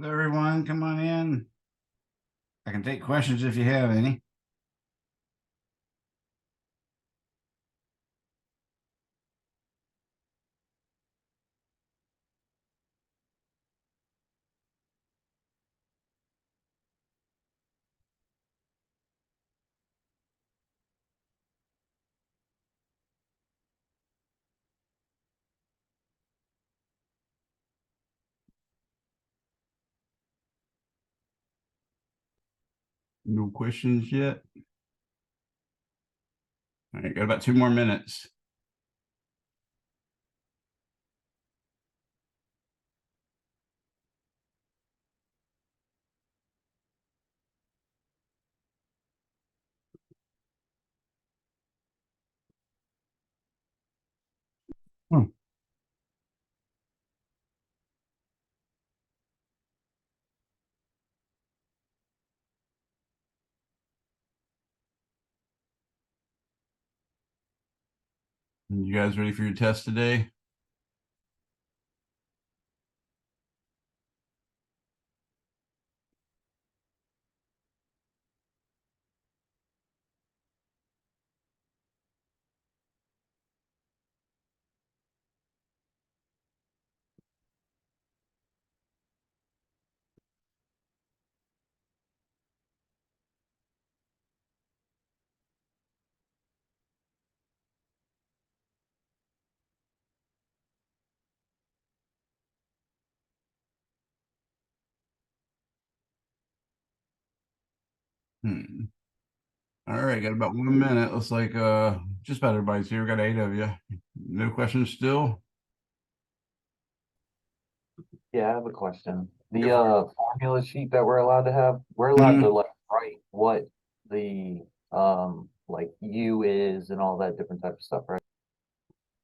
Hello, everyone. Come on in. I can take questions if you have any. No questions yet. All right, got about 2 more minutes. Hmm. You guys ready for your test today? All right, got about 1 minute. Looks like just about everybody's here. Got 8 of you. No questions still? Yeah, I have a question. The formula sheet that we're allowed to have, we're allowed to like write what the like U is and all that different type of stuff, right?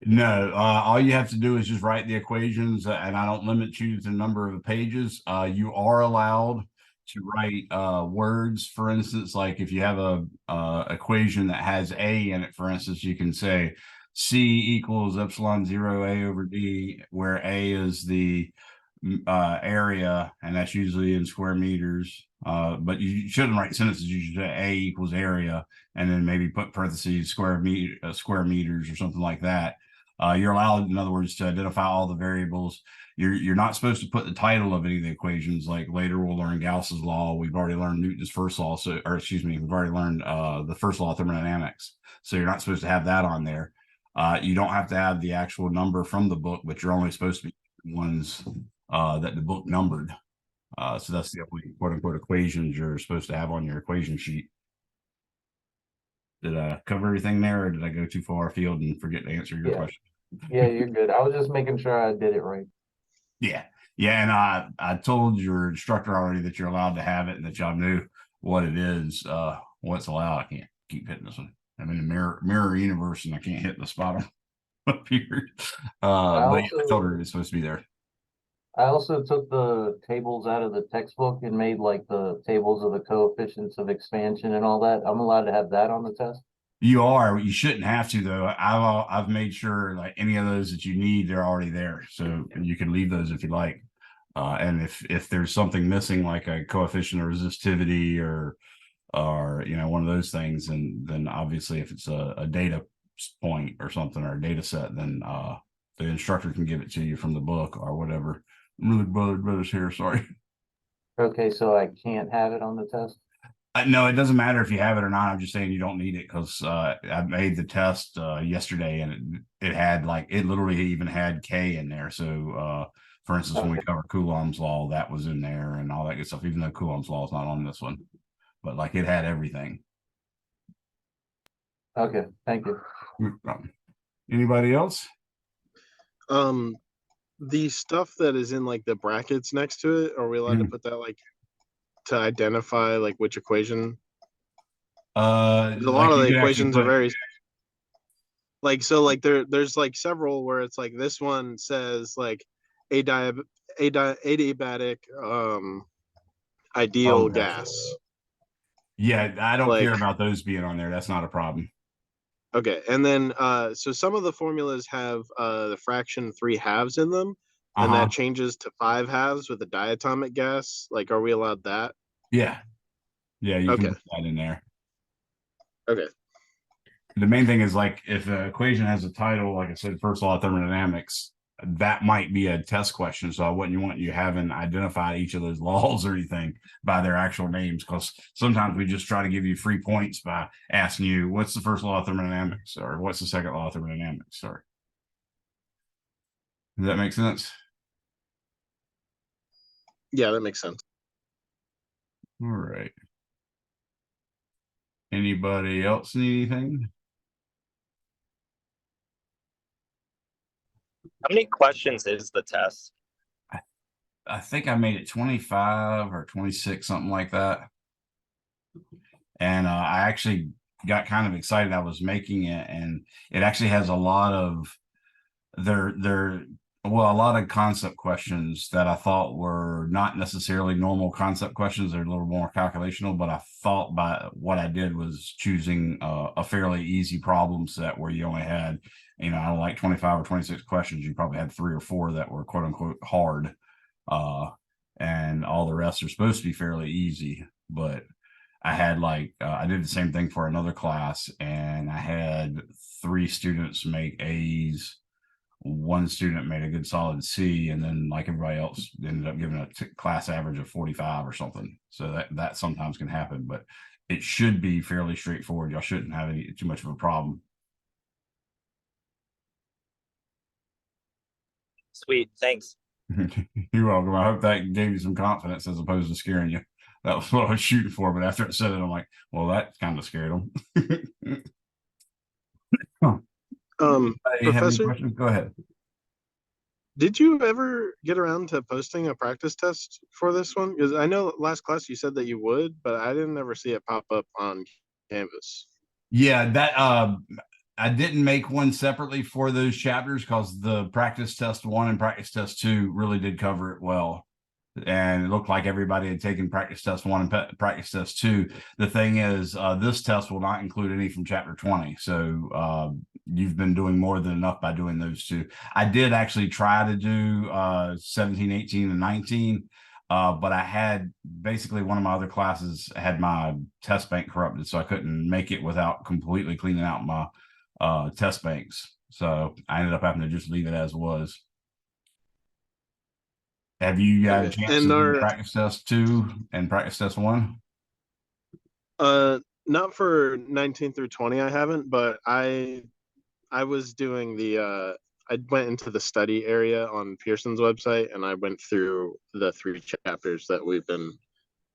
No, all you have to do is just write the equations, and I don't limit you to the number of pages. You are allowed to write words, for instance, like if you have a equation that has A in it, for instance, you can say C equals epsilon 0 A over D, where A is the area, and that's usually in square meters. But you shouldn't write sentences. You should say A equals area, and then maybe put parentheses square meters or something like that. You're allowed, in other words, to identify all the variables. You're not supposed to put the title of any of the equations. Like later we'll learn Gauss's law. We've already learned Newton's first law. So, or excuse me, we've already learned the first law of thermodynamics. So you're not supposed to have that on there. You don't have to have the actual number from the book, but you're only supposed to be ones that the book numbered. So that's the only quote unquote equations you're supposed to have on your equation sheet. Did I cover everything there, or did I go too far afield and forget to answer your question? Yeah, you're good. I was just making sure I did it right. Yeah. Yeah. And I told your instructor already that you're allowed to have it and that y'all knew what it is, what's allowed. I can't keep hitting this one. I'm in a mirror universe and I can't hit the spot up here. But yeah, I told her it's supposed to be there. I also took the tables out of the textbook and made like the tables of the coefficients of expansion and all that. I'm allowed to have that on the test. You are. You shouldn't have to though. I've made sure like any of those that you need, they're already there, so you can leave those if you like. And if there's something missing, like a coefficient of resistivity or one of those things, then obviously if it's a data point or something or a data set, then the instructor can give it to you from the book or whatever. I'm really brothers here. Sorry. Okay, so I can't have it on the test. No, it doesn't matter if you have it or not. I'm just saying you don't need it because I made the test yesterday and it had like it literally even had K in there. So for instance, when we cover Coulomb's law, that was in there and all that good stuff, even though Coulomb's law is not on this one, but like it had everything. Okay, thank you. Anybody else? The stuff that is in like the brackets next to it, are we allowed to put that like to identify like which equation? A lot of the equations are very like so like there's like several where it's like this one says like adiabatic ideal gas. Yeah, I don't like, care about those being on there. That's not a problem. Okay, and then so some of the formulas have the fraction 3/2 in them, and that changes to 5 halves with a diatomic gas, like, are we allowed that? Yeah. Yeah, you can Okay. put that in there. Okay. The main thing is, like, if an equation has a title, like I said, first law of thermodynamics, that might be a test question. So I wouldn't want you haven't identified each of those laws or anything by their actual names, because sometimes we just try to give you free points by asking you what's the first law of thermodynamics or what's the second law of thermodynamics. Sorry. Does that make sense? Yeah, that makes sense. All right. Anybody else need anything? How many questions is the test? I think I made it 25 or 26, something like that. And I actually got kind of excited. I was making it, and it actually has a lot of a lot of concept questions that I thought were not necessarily normal concept questions. They're a little more calculational, but I thought by what I did was choosing a fairly easy problem set where you only had, I don't like 25 or 26 questions. You probably had 3 or 4 that were quote unquote hard. And all the rest are supposed to be fairly easy, but I had I did the same thing for another class, and I had 3 students make A's, 1 student made a good solid C, and then like everybody else ended up giving a class average of 45 or something. So that sometimes can happen, but it should be fairly straightforward. Y'all shouldn't have too much of a problem. Sweet, thanks. You're welcome. I hope that gave you some confidence as opposed to scaring you. That was what I was shooting for, but after I said it, I'm like, well, that kind of scared them. Professor, go ahead. Did you ever get around to posting a practice test for this one? Because I know last class you said that you would, but I didn't ever see it pop up on Canvas. Yeah, that I didn't make one separately for those chapters because the practice test 1 and practice test 2 really did cover it well. And it looked like everybody had taken practice test 1 and practice test 2. The thing is, this test will not include any from chapter 20. So you've been doing more than enough by doing those 2. I did actually try to do 17, 18, and 19. But I had basically one of my other classes had my test bank corrupted, so I couldn't make it without completely cleaning out my test banks. So I ended up having to just leave it as was. Have you had a chance to do practice test 2 and practice test 1? Not for 19 through 20, I haven't, but I was doing I went into the study area on Pearson's website, and I went through the 3 chapters that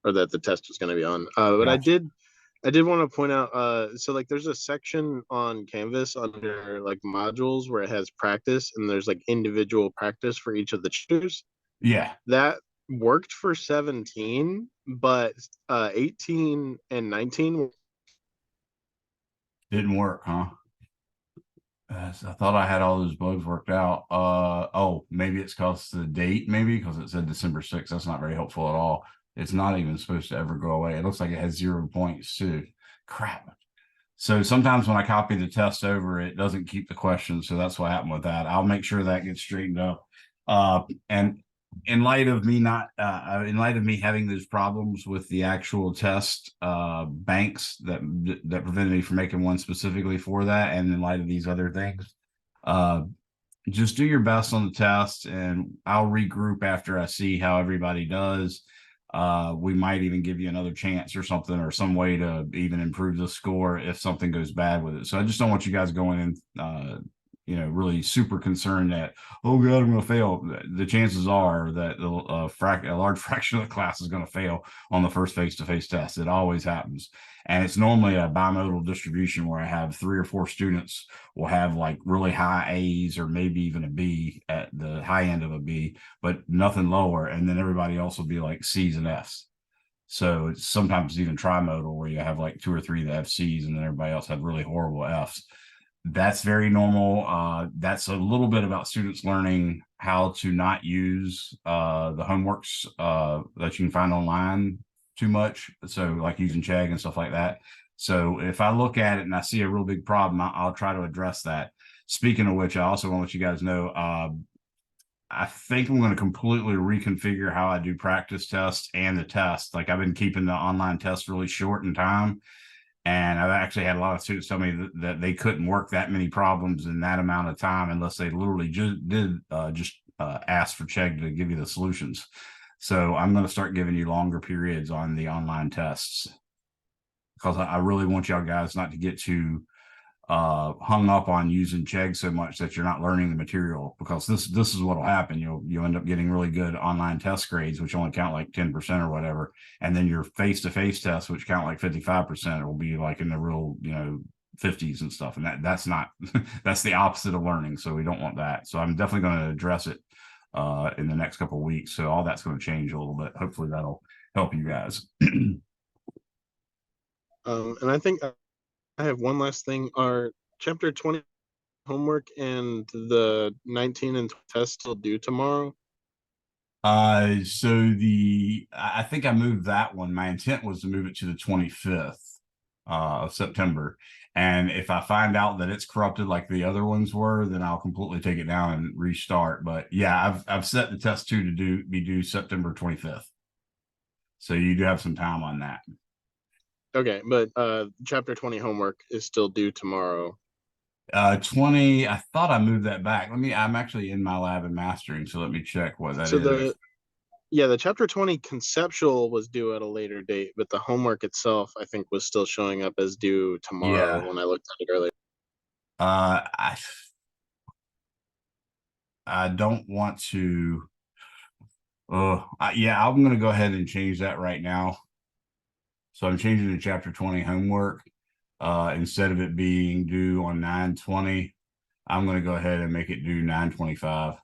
that the test was going to be on. But gotcha. I did want to point out, so like there's a section on Canvas under like modules where it has practice, and there's like individual practice for each of the chapters. Yeah. That worked for 17, but 18 and 19 didn't work, huh? I thought I had all those bugs worked out. Oh, maybe it's because the date, maybe because it said December 6th. That's not very helpful at all. It's not even supposed to ever go away. It looks like it has 0 points too. Crap. So sometimes when I copy the test over, it doesn't keep the question. So that's what happened with that. I'll make sure that gets straightened up. And in light of me having those problems with the actual test banks that prevented me from making one specifically for that, and in light of these other things, just do your best on the test, and I'll regroup after I see how everybody does. We might even give you another chance or something, or some way to even improve the score if something goes bad with it. So I just don't want you guys going in really super concerned that, oh God, I'm going to fail. The chances are that a large fraction of the class is going to fail on the first face-to-face test. It always happens. And it's normally a bimodal distribution where I have 3 or 4 students will have like really high A's or maybe even a B at the high end of a B, but nothing lower. And then everybody else will be like C's and F's. So it's sometimes even trimodal where you have like 2 or 3 that have C's and then everybody else have really horrible F's. That's very normal. That's a little bit about students learning how to not use the homeworks that you can find online too much. So like using Chegg and stuff like that. So if I look at it and I see a real big problem, I'll try to address that. Speaking of which, I also want to let you guys know, I think I'm going to completely reconfigure how I do practice tests and the test. Like I've been keeping the online tests really short in time. And I've actually had a lot of students tell me that they couldn't work that many problems in that amount of time unless they literally just ask for Chegg to give you the solutions. So I'm going to start giving you longer periods on the online tests because I really want y'all guys not to get too hung up on using Chegg so much that you're not learning the material, because this is what will happen. You'll end up getting really good online test grades, which only count like 10% or whatever, and then your face-to-face tests, which count like 55%, will be like in the real 50s and stuff. And that's not that's the opposite of learning. So we don't want that. So I'm definitely going to address it in the next couple of weeks. So all that's going to change a little bit. Hopefully that'll help you guys. And I think I have one last thing. Are chapter 20 homework and the 19 and test still due tomorrow? So I think I moved that one. My intent was to move it to the 25th of September. And if I find out that it's corrupted like the other ones were, then I'll completely take it down and restart. But yeah, I've set the test 2 to be due September 25th. So you do have some time on that. Okay, but chapter 20 homework is still due tomorrow. 20, I thought I moved that back. I'm actually in my lab and mastering, so let me check what that is. The chapter 20 conceptual was due at a later date, but the homework itself, I think, was still showing up as due tomorrow when I looked at it earlier. I don't want to. Yeah, I'm going to go ahead and change that right now. So I'm changing to chapter 20 homework. Instead of it being due on 9/20, I'm going to go ahead and make it due 9/25.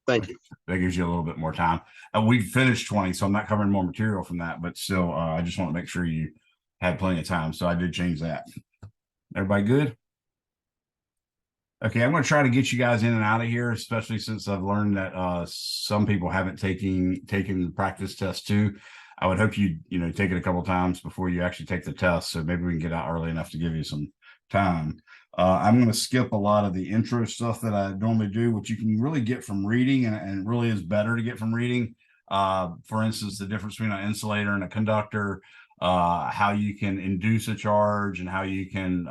Thank you. That gives you a little bit more time. We finished 20, so I'm not covering more material from that, but still, I just want to make sure you had plenty of time. So I did change that. Everybody good? Okay, I'm going to try to get you guys in and out of here, especially since I've learned that some people haven't taken the practice test too. I would hope you take it a couple times before you actually take the test, so maybe we can get out early enough to give you some time. I'm going to skip a lot of the intro stuff that I normally do, which you can really get from reading, and it really is better to get from reading. For instance, the difference between an insulator and a conductor, how you can induce a charge, and how you can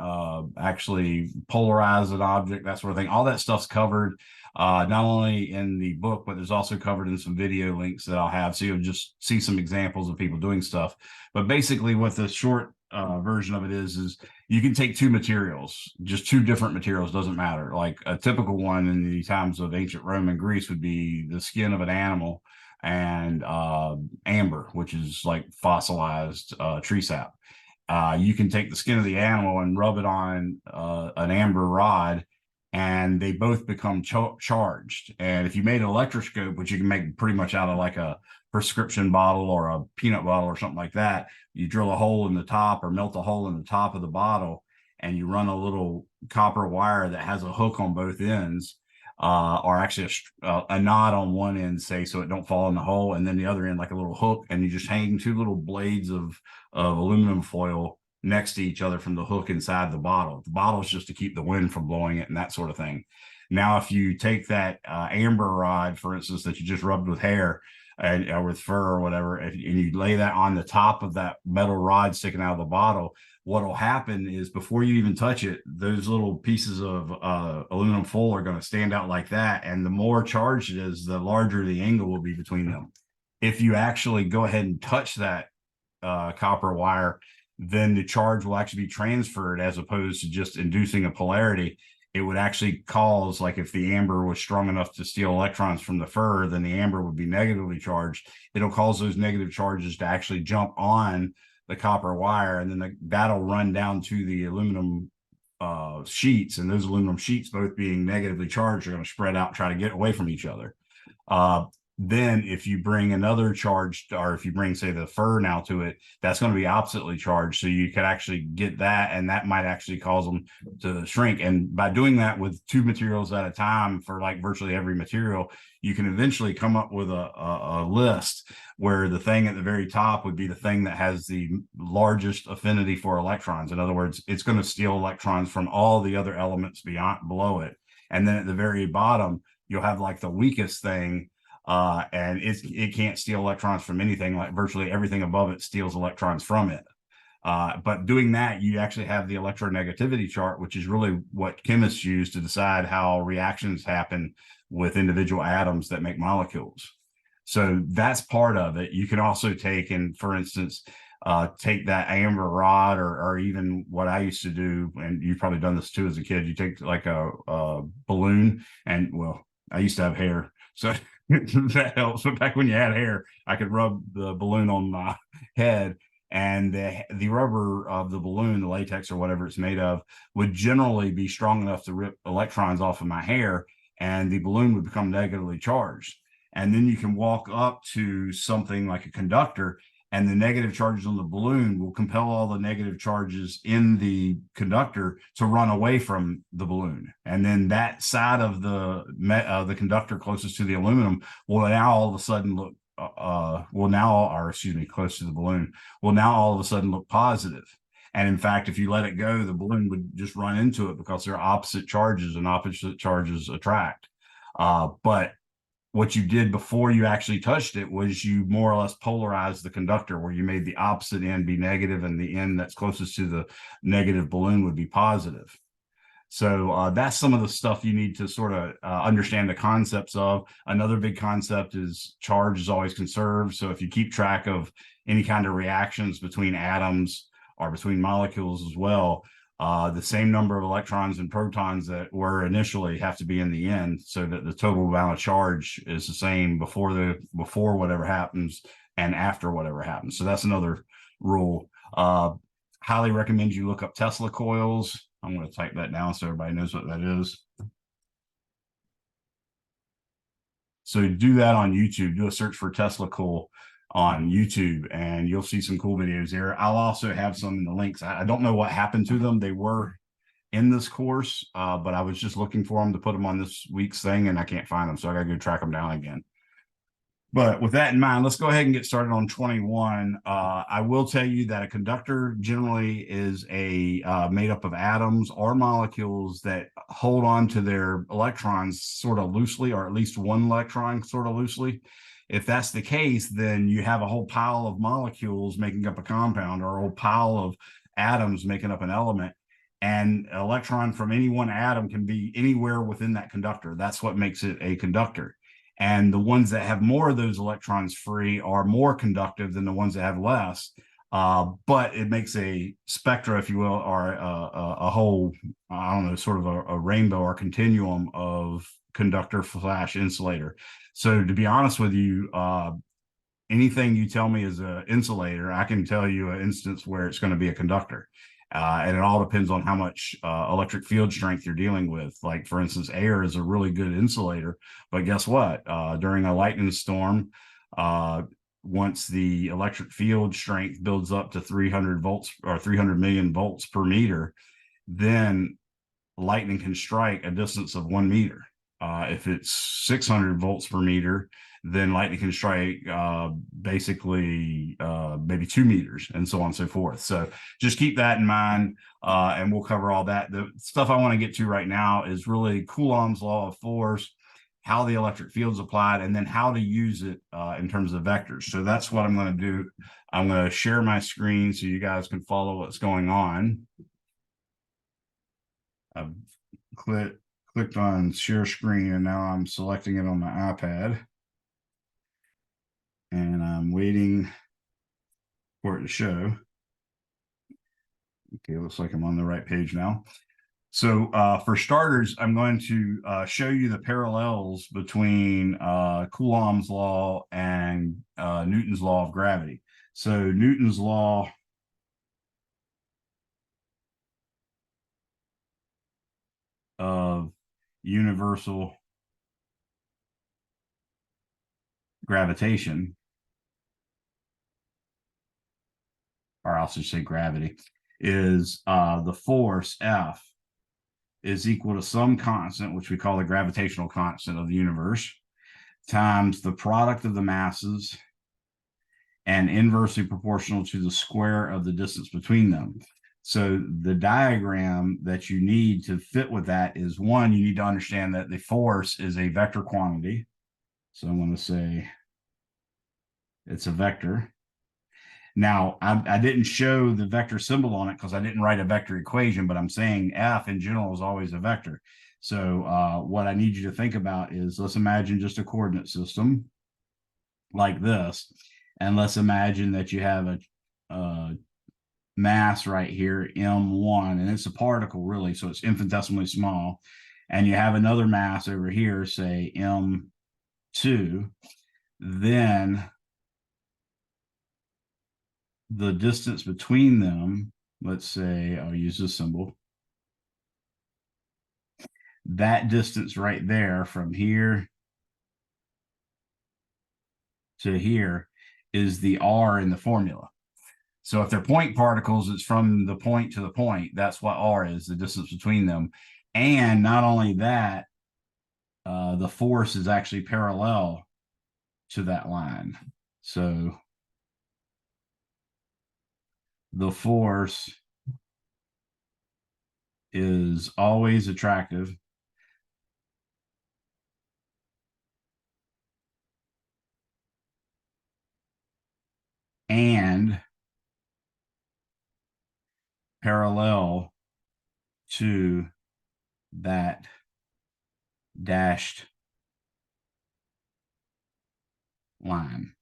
actually polarize an object, that sort of thing. All that stuff's covered not only in the book, but there's also covered in some video links that I'll have, so you'll just see some examples of people doing stuff. But basically what the short version of it is you can take 2 materials, just 2 different materials, doesn't matter. Like a typical one in the times of ancient Rome and Greece would be the skin of an animal and amber, which is like fossilized tree sap. You can take the skin of the animal and rub it on an amber rod, and they both become charged. And if you made an electroscope, which you can make pretty much out of like a prescription bottle or a peanut bottle or something like that, you drill a hole in the top or melt a hole in the top of the bottle, and you run a little copper wire that has a hook on both ends, or actually a knot on one end, say, so it don't fall in the hole, and then the other end like a little hook, and you just hang 2 little blades of aluminum foil next to each other from the hook inside the bottle. The bottle is just to keep the wind from blowing it and that sort of thing. Now, if you take that amber rod, for instance, that you just rubbed with hair or with fur or whatever, and you lay that on the top of that metal rod sticking out of the bottle, what will happen is before you even touch it, those little pieces of aluminum foil are going to stand out like that. And the more charged it is, the larger the angle will be between them. If you actually go ahead and touch that copper wire, then the charge will actually be transferred, as opposed to just inducing a polarity. It would actually cause, like if the amber was strong enough to steal electrons from the fur, then the amber would be negatively charged. It'll cause those negative charges to actually jump on the copper wire, and then that'll run down to the aluminum sheets, and those aluminum sheets, both being negatively charged, are going to spread out and try to get away from each other. Then if you bring another charge, or if you bring, say, the fur now to it, that's going to be oppositely charged. So you could actually get that, and that might actually cause them to shrink. And by doing that with 2 materials at a time for like virtually every material, you can eventually come up with a list where the thing at the very top would be the thing that has the largest affinity for electrons. In other words, it's going to steal electrons from all the other elements below it. And then at the very bottom, you'll have like the weakest thing, and it can't steal electrons from anything. Like virtually everything above it steals electrons from it. But doing that, you actually have the electronegativity chart, which is really what chemists use to decide how reactions happen with individual atoms that make molecules. So that's part of it. You can also take, and for instance, take that amber rod, or even what I used to do, and you've probably done this too as a kid. You take like a balloon, and well, I used to have hair, so that helps. But back when you had hair, I could rub the balloon on my head, and the rubber of the balloon, the latex or whatever it's made of, would generally be strong enough to rip electrons off of my hair, and the balloon would become negatively charged. And then you can walk up to something like a conductor, and the negative charges on the balloon will compel all the negative charges in the conductor to run away from the balloon. And then that side of the conductor closest to the aluminum will now all of a sudden look close to the balloon, will now all of a sudden look positive. And in fact, if you let it go, the balloon would just run into it because they're opposite charges, and opposite charges attract. But what you did before you actually touched it was you more or less polarized the conductor, where you made the opposite end be negative and the end that's closest to the negative balloon would be positive. So that's some of the stuff you need to sort of understand the concepts of. Another big concept is charge is always conserved. So if you keep track of any kind of reactions between atoms or between molecules as well, the same number of electrons and protons that were initially have to be in the end, so that the total amount of charge is the same before whatever happens and after whatever happens. So that's another rule. Highly recommend you look up Tesla coils. I'm going to type that down so everybody knows what that is. So do that on YouTube. Do a search for Tesla coil on YouTube, and you'll see some cool videos there. I'll also have some in the links. I don't know what happened to them. They were in this course, but I was just looking for them to put them on this week's thing, and I can't find them, so I got to go track them down again. But with that in mind, let's go ahead and get started on 21. I will tell you that a conductor generally is made up of atoms or molecules that hold on to their electrons sort of loosely, or at least one electron sort of loosely. If that's the case, then you have a whole pile of molecules making up a compound, or a whole pile of atoms making up an element. And an electron from any one atom can be anywhere within that conductor. That's what makes it a conductor. And the ones that have more of those electrons free are more conductive than the ones that have less. But it makes a spectra, if you will, or a whole, I don't know, sort of a rainbow or continuum of conductor / insulator. So to be honest with you, anything you tell me is an insulator, I can tell you an instance where it's going to be a conductor. And it all depends on how much electric field strength you're dealing with. Like, for instance, air is a really good insulator, but guess what? During a lightning storm, once the electric field strength builds up to 300 volts or 300 million volts per meter, then lightning can strike a distance of 1 meter. If it's 600 volts per meter, then lightning can strike basically maybe 2 meters, and so on and so forth. So just keep that in mind, and we'll cover all that. The stuff I want to get to right now is really Coulomb's law of force, how the electric field's applied, and then how to use it in terms of vectors. So that's what I'm going to do. I'm going to share my screen so you guys can follow what's going on. I've clicked on share screen, and now I'm selecting it on my iPad. And I'm waiting for it to show. Okay, looks like I'm on the right page now. So for starters, I'm going to show you the parallels between Coulomb's law and Newton's law of gravity. So Newton's law of universal gravitation, or I'll just say gravity, is the force F is equal to some constant, which we call the gravitational constant of the universe, times the product of the masses, and inversely proportional to the square of the distance between them. So the diagram that you need to fit with that is, one, you need to understand that the force is a vector quantity. So I'm going to say it's a vector. Now, I didn't show the vector symbol on it because I didn't write a vector equation, but I'm saying F in general is always a vector. So what I need you to think about is, let's imagine just a coordinate system like this. And let's imagine that you have a mass right here, M1, and it's a particle really, so it's infinitesimally small. And you have another mass over here, say M2, then the distance between them, let's say, I'll use this symbol. That distance right there from here to here is the R in the formula. So if they're point particles, it's from the point to the point. That's what R is, the distance between them. And not only that, the force is actually parallel to that line. So the force is always attractive and parallel to that dashed line.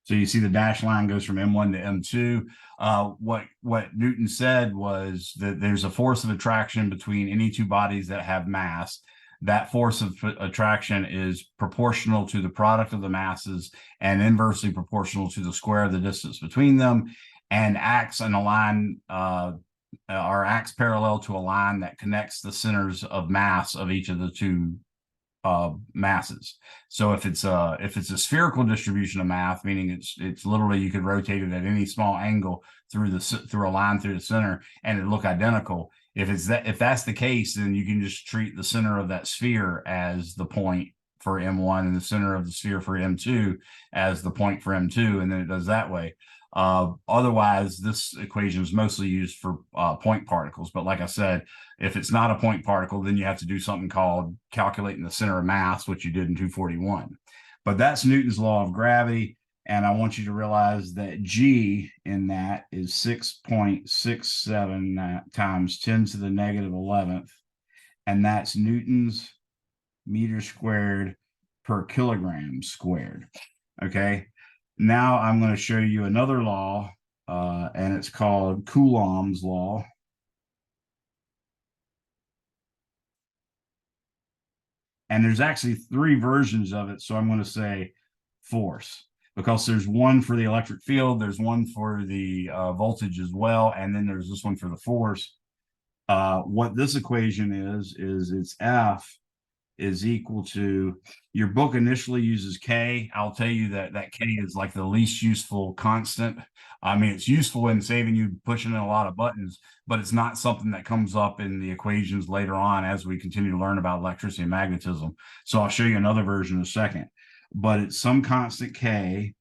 So you see the dashed line goes from M1 to M2. What Newton said was that there's a force of attraction between any two bodies that have mass. That force of attraction is proportional to the product of the masses and inversely proportional to the square of the distance between them, and acts in a line or acts parallel to a line that connects the centers of mass of each of the two masses. So if it's a spherical distribution of mass, meaning it's literally you could rotate it at any small angle through a line through the center and it look identical. If that's the case, then you can just treat the center of that sphere as the point for M1 and the center of the sphere for M2 as the point for M2, and then it does that way. Otherwise, this equation is mostly used for point particles. But like I said, if it's not a point particle, then you have to do something called calculating the center of mass, which you did in 241. But that's Newton's law of gravity. And I want you to realize that G in that is 6.67 times 10 to the negative 11th. And that's Newton's meter squared per kilogram squared. Okay. Now I'm going to show you another law, and it's called Coulomb's law. And there's actually three versions of it. So I'm going to say force, because there's one for the electric field, there's one for the voltage as well, and then there's this one for the force. What this equation is it's F is equal to, your book initially uses K. I'll tell you that K is like the least useful constant. I mean, it's useful in saving you pushing in a lot of buttons, but it's not something that comes up in the equations later on as we continue to learn about electricity and magnetism. So I'll show you another version in a second, but it's some constant K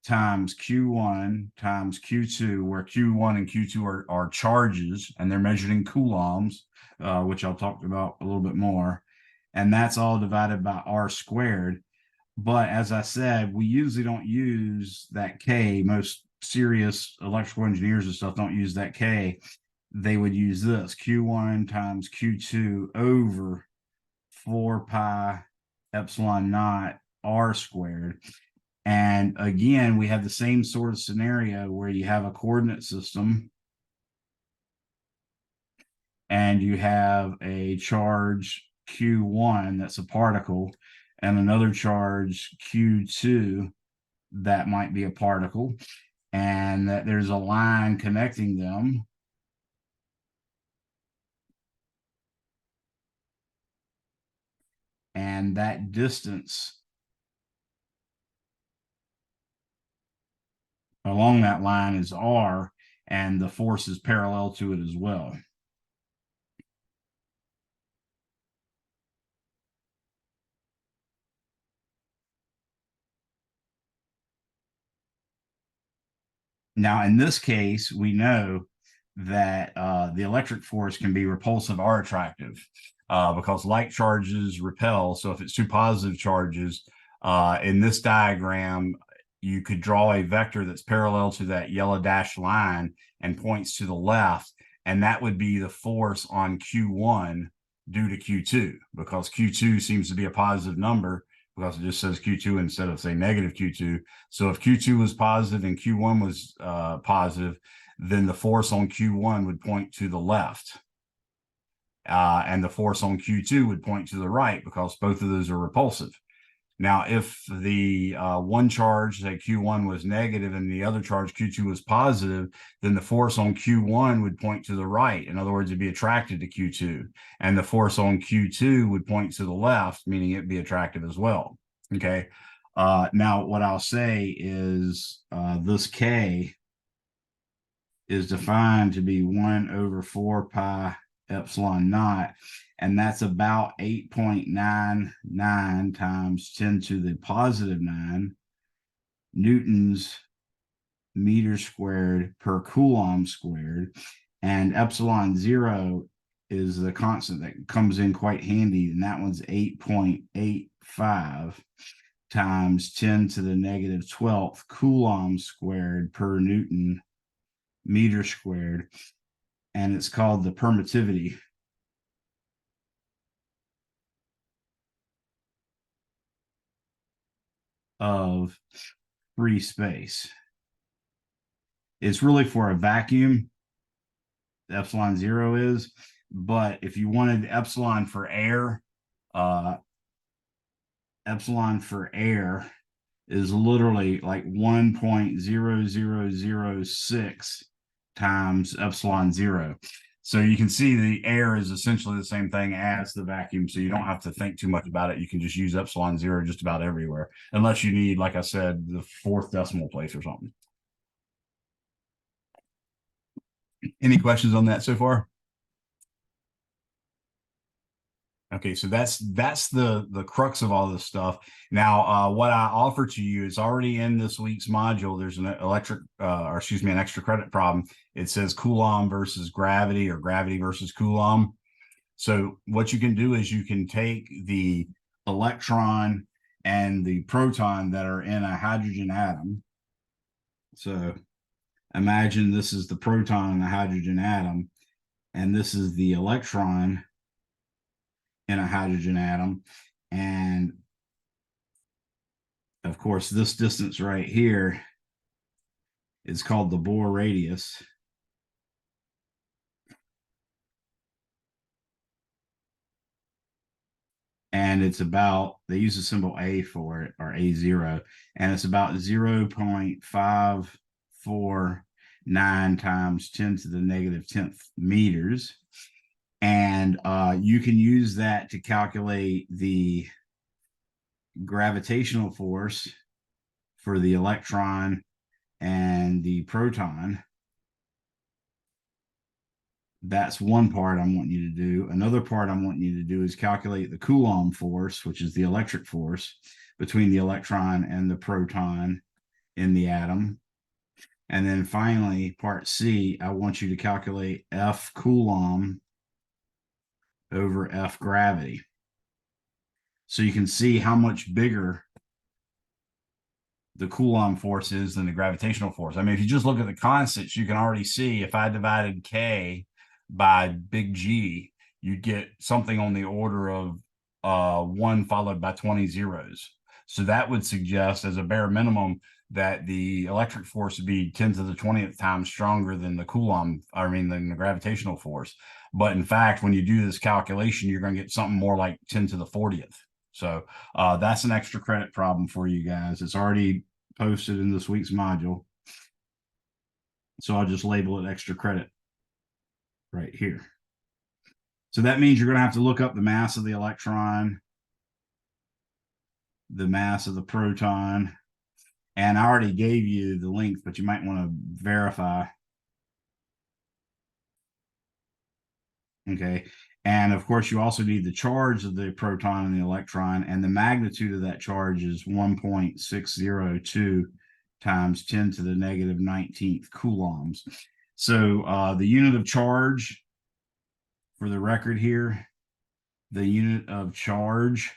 times Q1 times Q2, where Q1 and Q2 are charges, and they're measured in coulombs, which I'll talk about a little bit more. And that's all divided by R squared. But as I said, we usually don't use that K. Most serious electrical engineers and stuff don't use that K. They would use this, Q1 times Q2 over 4 pi epsilon naught R squared. And again, we have the same sort of scenario where you have a coordinate system and you have a charge Q1 that's a particle and another charge Q2 that might be a particle, and that there's a line connecting them. And that distance along that line is R, and the force is parallel to it as well. Now, in this case, we know that the electric force can be repulsive or attractive because like charges repel. So if it's two positive charges, in this diagram, you could draw a vector that's parallel to that yellow dashed line and points to the left, and that would be the force on Q1 due to Q2, because Q2 seems to be a positive number because it just says Q2 instead of say negative Q2. So if Q2 was positive and Q1 was positive, then the force on Q1 would point to the left. And the force on Q2 would point to the right because both of those are repulsive. Now, if the one charge, say Q1 was negative and the other charge Q2 was positive, then the force on Q1 would point to the right. In other words, it'd be attracted to Q2. And the force on Q2 would point to the left, meaning it'd be attractive as well. Okay. Now, what I'll say is this K is defined to be 1 over 4 pi epsilon naught, and that's about 8.99 times 10 to the positive 9 newtons meter squared per Coulomb squared. And epsilon 0 is the constant that comes in quite handy, and that one's 8.85 times 10 to the negative 12th Coulomb squared per Newton meter squared, and it's called the permittivity of free space. It's really for a vacuum, epsilon 0 is, but if you wanted epsilon for air is literally like 1.0006 times epsilon 0. So you can see the air is essentially the same thing as the vacuum. So you don't have to think too much about it. You can just use epsilon 0 just about everywhere, unless you need, like I said, the 4th decimal place or something. Any questions on that so far? Okay, so that's the crux of all this stuff. Now, what I offer to you is already in this week's module. There's an an extra credit problem. It says Coulomb versus gravity, or gravity versus Coulomb. So what you can do is you can take the electron and the proton that are in a hydrogen atom. So imagine this is the proton in a hydrogen atom, and this is the electron in a hydrogen atom. And of course, this distance right here is called the Bohr radius. And it's about, they use the symbol A for it, or A0, and it's about 0.549 times 10 to the negative 10th meters. And you can use that to calculate the gravitational force for the electron and the proton. That's one part I'm wanting you to do. Another part I'm wanting you to do is calculate the Coulomb force, which is the electric force between the electron and the proton in the atom. And then finally, part C, I want you to calculate F Coulomb over F gravity. So you can see how much bigger the Coulomb force is than the gravitational force. I mean, if you just look at the constants, you can already see if I divided K by big G, you'd get something on the order of 1 followed by 20 zeros. So that would suggest, as a bare minimum, that the electric force would be 10 to the 20th times stronger than the Coulomb, than the gravitational force. But in fact, when you do this calculation, you're going to get something more like 10 to the 40th. So that's an extra credit problem for you guys. It's already posted in this week's module. So I'll just label it extra credit right here. So that means you're going to have to look up the mass of the electron, the mass of the proton, and I already gave you the length, but you might want to verify. Okay. And of course, you also need the charge of the proton and the electron, and the magnitude of that charge is 1.602 times 10 to the negative 19th coulombs. So the unit of charge, for the record here, the unit of charge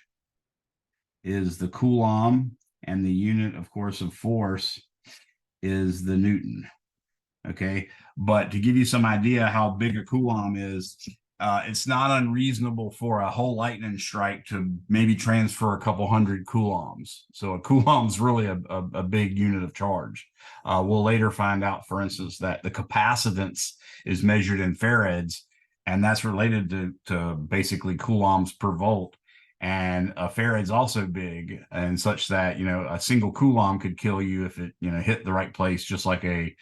is the coulomb, and the unit, of course, of force is the Newton. Okay, but to give you some idea how big a coulomb is, it's not unreasonable for a whole lightning strike to maybe transfer a couple hundred coulombs. So a coulomb's really a big unit of charge. We'll later find out, for instance, that the capacitance is measured in farads, and that's related to basically coulombs per volt. And a farad's also big, and such that, you know, a single coulomb could kill you if it, you know, hit the right place, just like a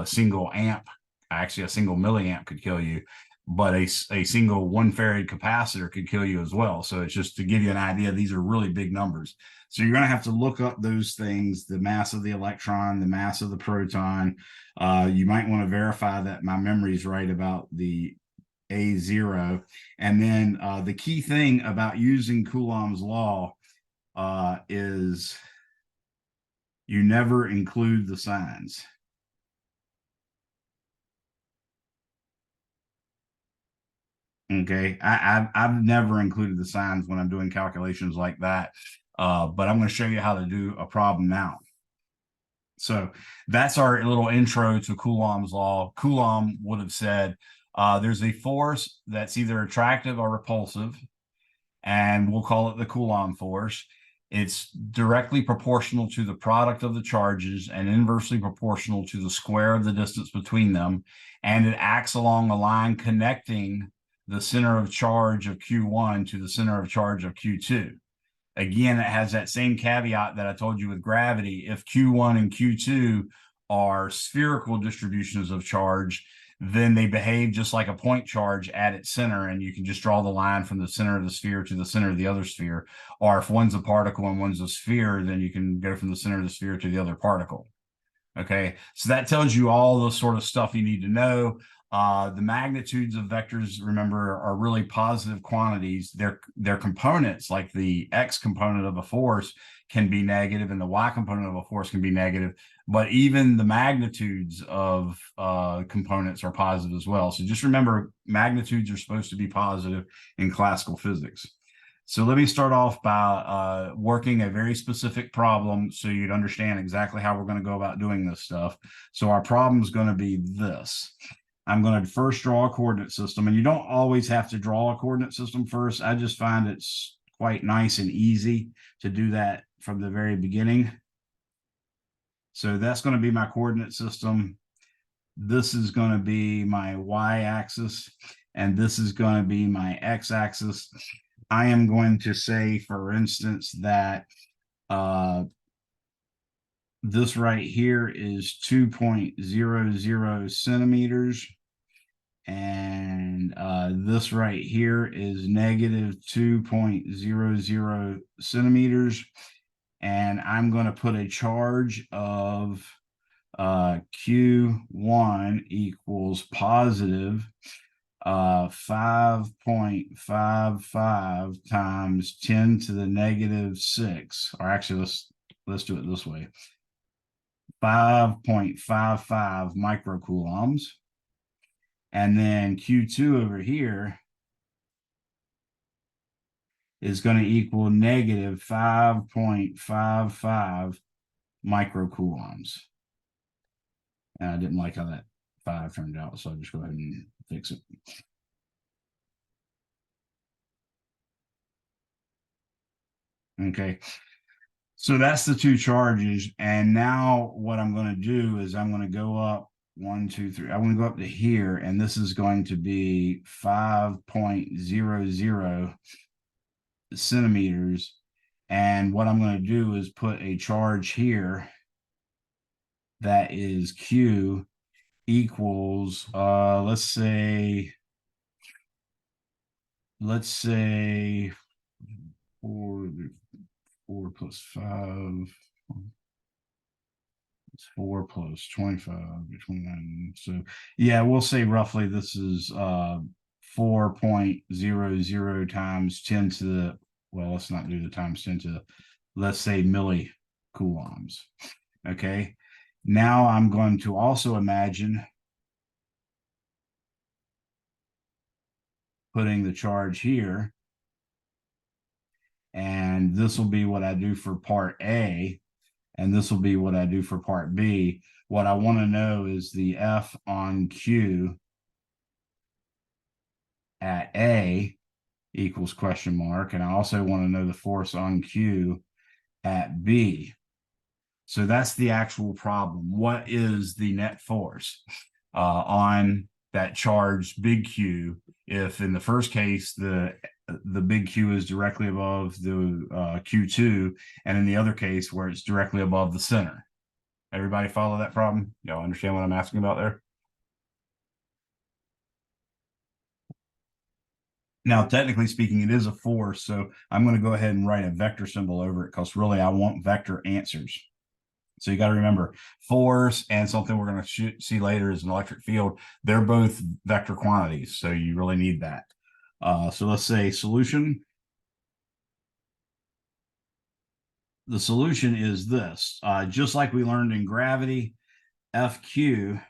single amp, actually a single milliamp could kill you, but a single 1 farad capacitor could kill you as well. So it's just to give you an idea, these are really big numbers. So you're going to have to look up those things: the mass of the electron, the mass of the proton. You might want to verify that my memory is right about the A0. And then the key thing about using Coulomb's law is you never include the signs. Okay, I've never included the signs when I'm doing calculations like that, but I'm going to show you how to do a problem now. So that's our little intro to Coulomb's law. Coulomb would have said there's a force that's either attractive or repulsive, and we'll call it the Coulomb force. It's directly proportional to the product of the charges and inversely proportional to the square of the distance between them, and it acts along a line connecting the center of charge of Q1 to the center of charge of Q2. Again, it has that same caveat that I told you with gravity. If Q1 and Q2 are spherical distributions of charge, then they behave just like a point charge at its center, and you can just draw the line from the center of the sphere to the center of the other sphere. Or if one's a particle and one's a sphere, then you can go from the center of the sphere to the other particle. Okay, so that tells you all the sort of stuff you need to know. The magnitudes of vectors, remember, are really positive quantities. Their components, like the x component of a force, can be negative, and the y component of a force can be negative. But even the magnitudes of components are positive as well. So just remember, magnitudes are supposed to be positive in classical physics. So let me start off by working a very specific problem so you'd understand exactly how we're going to go about doing this stuff. So our problem is going to be this. I'm going to first draw a coordinate system, and you don't always have to draw a coordinate system first. I just find it's quite nice and easy to do that from the very beginning. So that's going to be my coordinate system. This is going to be my y-axis, and this is going to be my x-axis. I am going to say, for instance, that this right here is 2.00 centimeters, and this right here is negative 2.00 centimeters, and I'm going to put a charge of Q1 equals positive 5.55 times 10 to the negative 6, or actually let's do it this way: 5.55 microcoulombs. And then Q2 over here is going to equal negative 5.55 microcoulombs. And I didn't like how that 5 turned out, so I'll just go ahead and fix it. Okay, so that's the two charges. And now what I'm going to do is I'm going to go up 1, 2, 3. I'm going to go up to here, and this is going to be 5.00 centimeters. And what I'm going to do is put a charge here that is Q equals, let's say 4 plus 5. It's 4 plus 25, 29. So yeah, we'll say roughly this is 4.00 times 10 to the, well, let's not do the times 10 to, let's say millicoulombs. Okay. Now I'm going to also imagine putting the charge here. And this will be what I do for part A. And this will be what I do for part B. What I want to know is the F on Q at A equals question mark. And I also want to know the force on Q at B. So that's the actual problem. What is the net force on that charge big Q? If in the first case, the big Q is directly above the Q2, and in the other case where it's directly above the center. Everybody follow that problem? Y'all understand what I'm asking about there? Now, technically speaking, it is a force, so I'm going to go ahead and write a vector symbol over it because really I want vector answers. So you got to remember force and something we're going to see later is an electric field. They're both vector quantities, so you really need that. So let's say solution. The solution is this. Just like we learned in gravity, FQ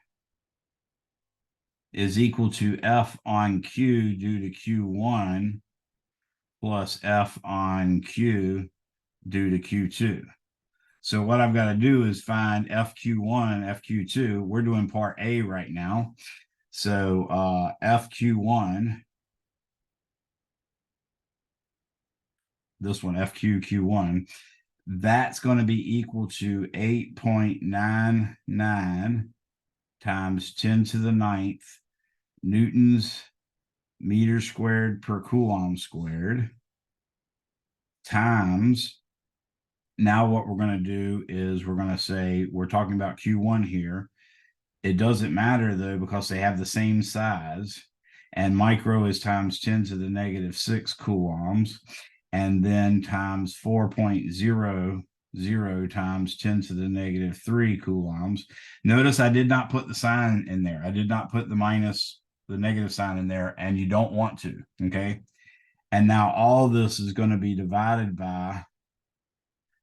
is equal to F on Q due to Q1 plus F on Q due to Q2. So what I've got to do is find FQ1, FQ2. We're doing part A right now. So FQ1, this one, FQQ1, that's going to be equal to 8.99 times 10 to the 9th newtons meters squared per Coulomb squared times. Now what we're going to do is we're going to say we're talking about Q1 here. It doesn't matter though because they have the same size, and micro is times 10 to the negative 6 coulombs, and then times 4.00 times 10 to the negative 3 coulombs. Notice I did not put the sign in there. I did not put the minus, the negative sign in there, and you don't want to, okay? And now all this is going to be divided by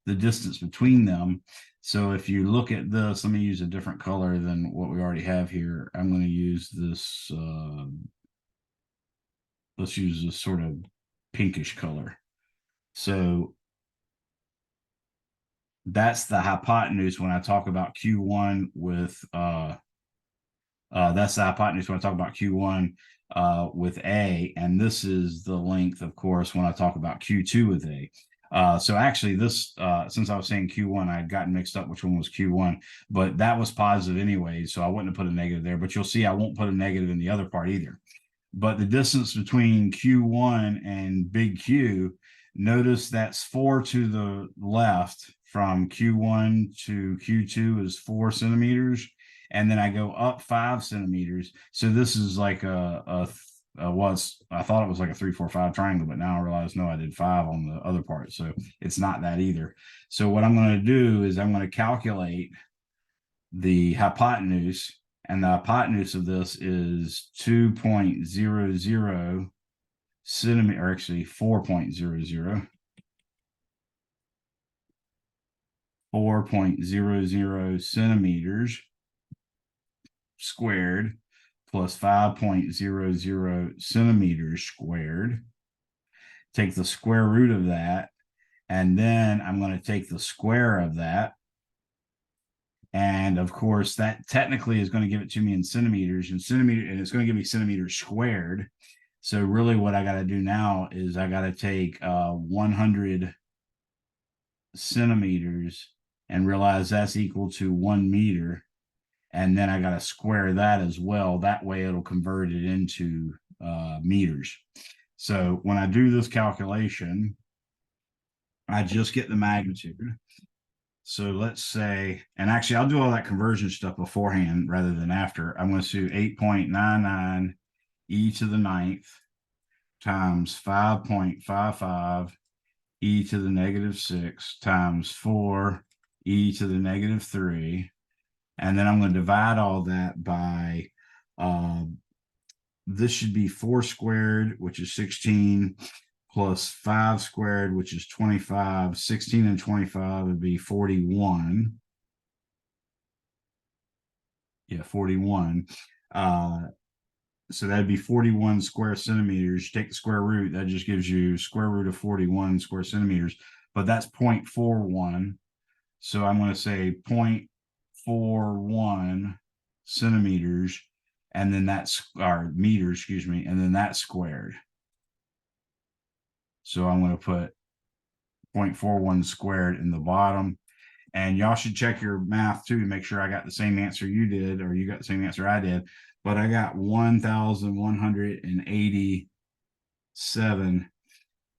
the distance between them. So if you look at this, let me use a different color than what we already have here. I'm going to use this, let's use this sort of pinkish color. So that's the hypotenuse when I talk about Q1 with, that's the hypotenuse when I talk about Q1 with A, and this is the length, of course, when I talk about Q2 with A. So actually this, since I was saying Q1, I had gotten mixed up which one was Q1, but that was positive anyway, so I wouldn't have put a negative there, but you'll see I won't put a negative in the other part either. But the distance between Q1 and big Q, notice that's 4 to the left from Q1 to Q2 is 4 centimeters. And then I go up 5 centimeters. So this is like I thought it was like a 3, 4, 5 triangle, but now I realize, no, I did 5 on the other part. So it's not that either. So what I'm going to do is I'm going to calculate the hypotenuse, and the hypotenuse of this is 2.00 centimeter, or actually 4.00. 4.00 centimeters squared plus 5.00 centimeters squared. Take the square root of that, and then I'm going to take the square of that. And of course, that technically is going to give it to me in centimeters, and it's going to give me centimeters squared. So really what I got to do now is I got to take 100 centimeters and realize that's equal to 1 meter. And then I got to square that as well. That way it'll convert it into meters. So when I do this calculation, I just get the magnitude. So let's say, and actually I'll do all that conversion stuff beforehand rather than after. I'm going to do 8.99 e to the 9th times 5.55 e to the negative 6 times 4 e to the negative 3. And then I'm going to divide all that by, this should be 4 squared, which is 16, plus 5 squared, which is 25. 16 and 25 would be 41. Yeah, 41. So that'd be 41 square centimeters. You take the square root, that just gives you square root of 41 square centimeters, but that's 0.41. So I'm going to say 0.41 centimeters, and then that's, or meters, excuse me, and then that's squared. So I'm going to put 0.41 squared in the bottom. And y'all should check your math too to make sure I got the same answer you did, or you got the same answer I did. But I got 1,187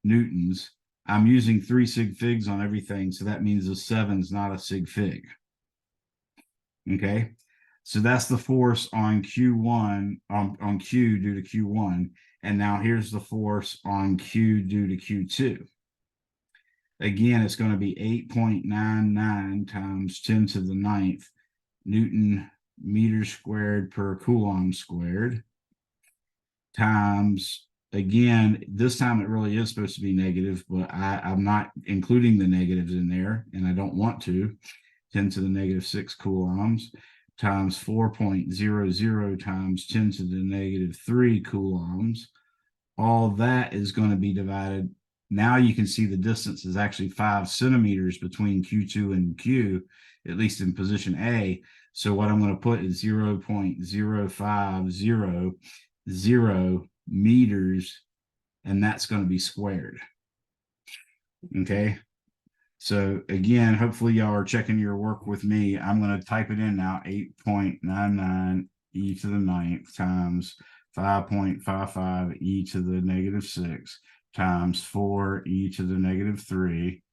newtons. I'm using 3 sig figs on everything, so that means the 7's not a sig fig. Okay, so that's the force on Q1 on Q due to Q1, and now here's the force on Q due to Q2. Again, it's going to be 8.99 times 10 to the 9th Newton meter squared per Coulomb squared times, again, this time it really is supposed to be negative, but I'm not including the negatives in there, and I don't want to. 10 to the negative 6 coulombs times 4.00 times 10 to the negative 3 coulombs. All that is going to be divided. Now you can see the distance is actually 5 centimeters between Q2 and Q, at least in position A. So what I'm going to put is 0.0500 meters, and that's going to be squared. Okay. So again, hopefully y'all are checking your work with me. I'm going to type it in now, 8.99 e to the 9th times 5.55 e to the negative 6 times 4 e to the negative 3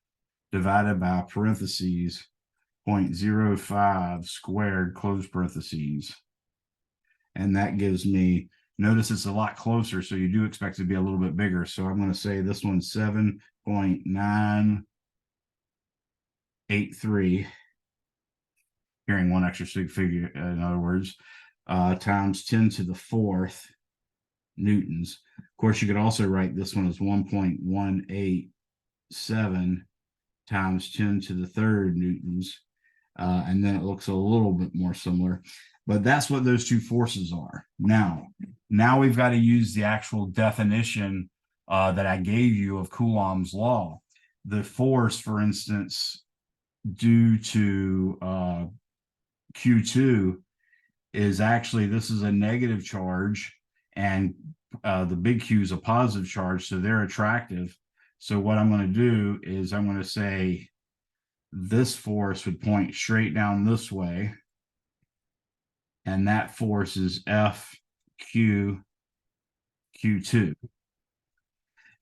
divided by parentheses 0.05 squared close parentheses. And that gives me, notice it's a lot closer, so you do expect it to be a little bit bigger. So I'm going to say this one's 7.983, carrying one extra sig figure, in other words, times 10 to the 4th newtons. Of course, you could also write this one as 1.187 times 10 to the 3rd newtons, and then it looks a little bit more similar. But that's what those two forces are. Now we've got to use the actual definition that I gave you of Coulomb's law. The force, for instance, due to Q2 is actually, this is a negative charge, and the big Q is a positive charge, so they're attractive. So what I'm going to do is I'm going to say this force would point straight down this way, and that force is FQ Q2.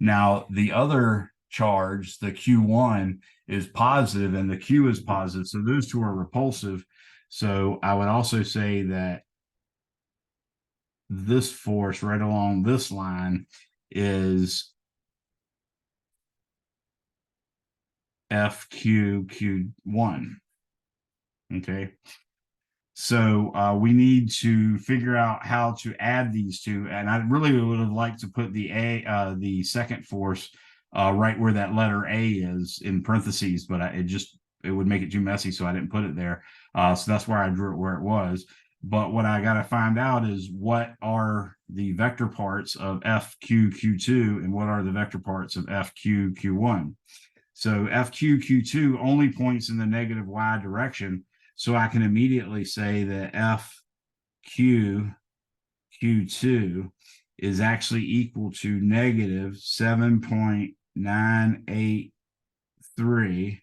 Now the other charge, the Q1, is positive and the Q is positive, so those two are repulsive. So I would also say that this force right along this line is FQ1. Okay. So we need to figure out how to add these two, and I really would have liked to put the second force right where that letter A is in parentheses, but it would make it too messy, so I didn't put it there. So that's why I drew it where it was. But what I got to find out is what are the vector parts of FQQ2 and what are the vector parts of FQQ1. So FQQ2 only points in the negative y direction. So I can immediately say that FQQ2 is actually equal to negative 7.983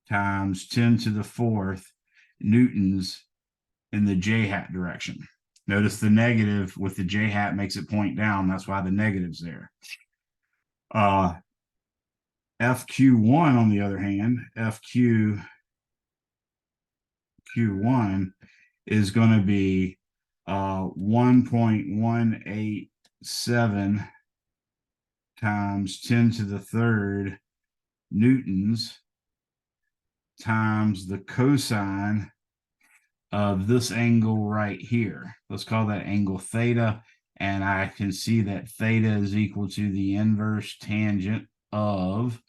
times 10 to the 4th newtons in the j hat direction. Notice the negative with the j hat makes it point down. That's why the negative's there. FQ1, on the other hand, FQ1 is going to be 1.187 times 10 to the 3rd newtons times the cosine of this angle right here. Let's call that angle theta, and I can see that theta is equal to the inverse tangent of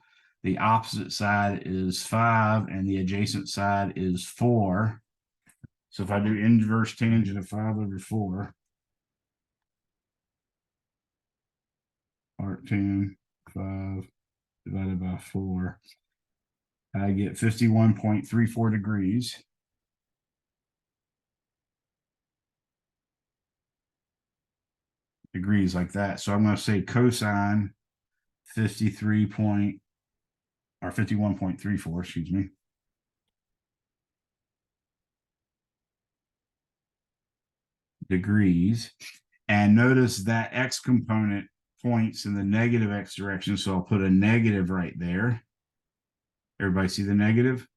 the opposite side is 5 and the adjacent side is 4. So if I do inverse tangent of 5/4, arctan 5 divided by 4, I get 51.34 degrees. Degrees like that. So I'm going to say cosine 51.34, excuse me. Degrees. And notice that x component points in the negative x direction. So I'll put a negative right there. Everybody see the negative?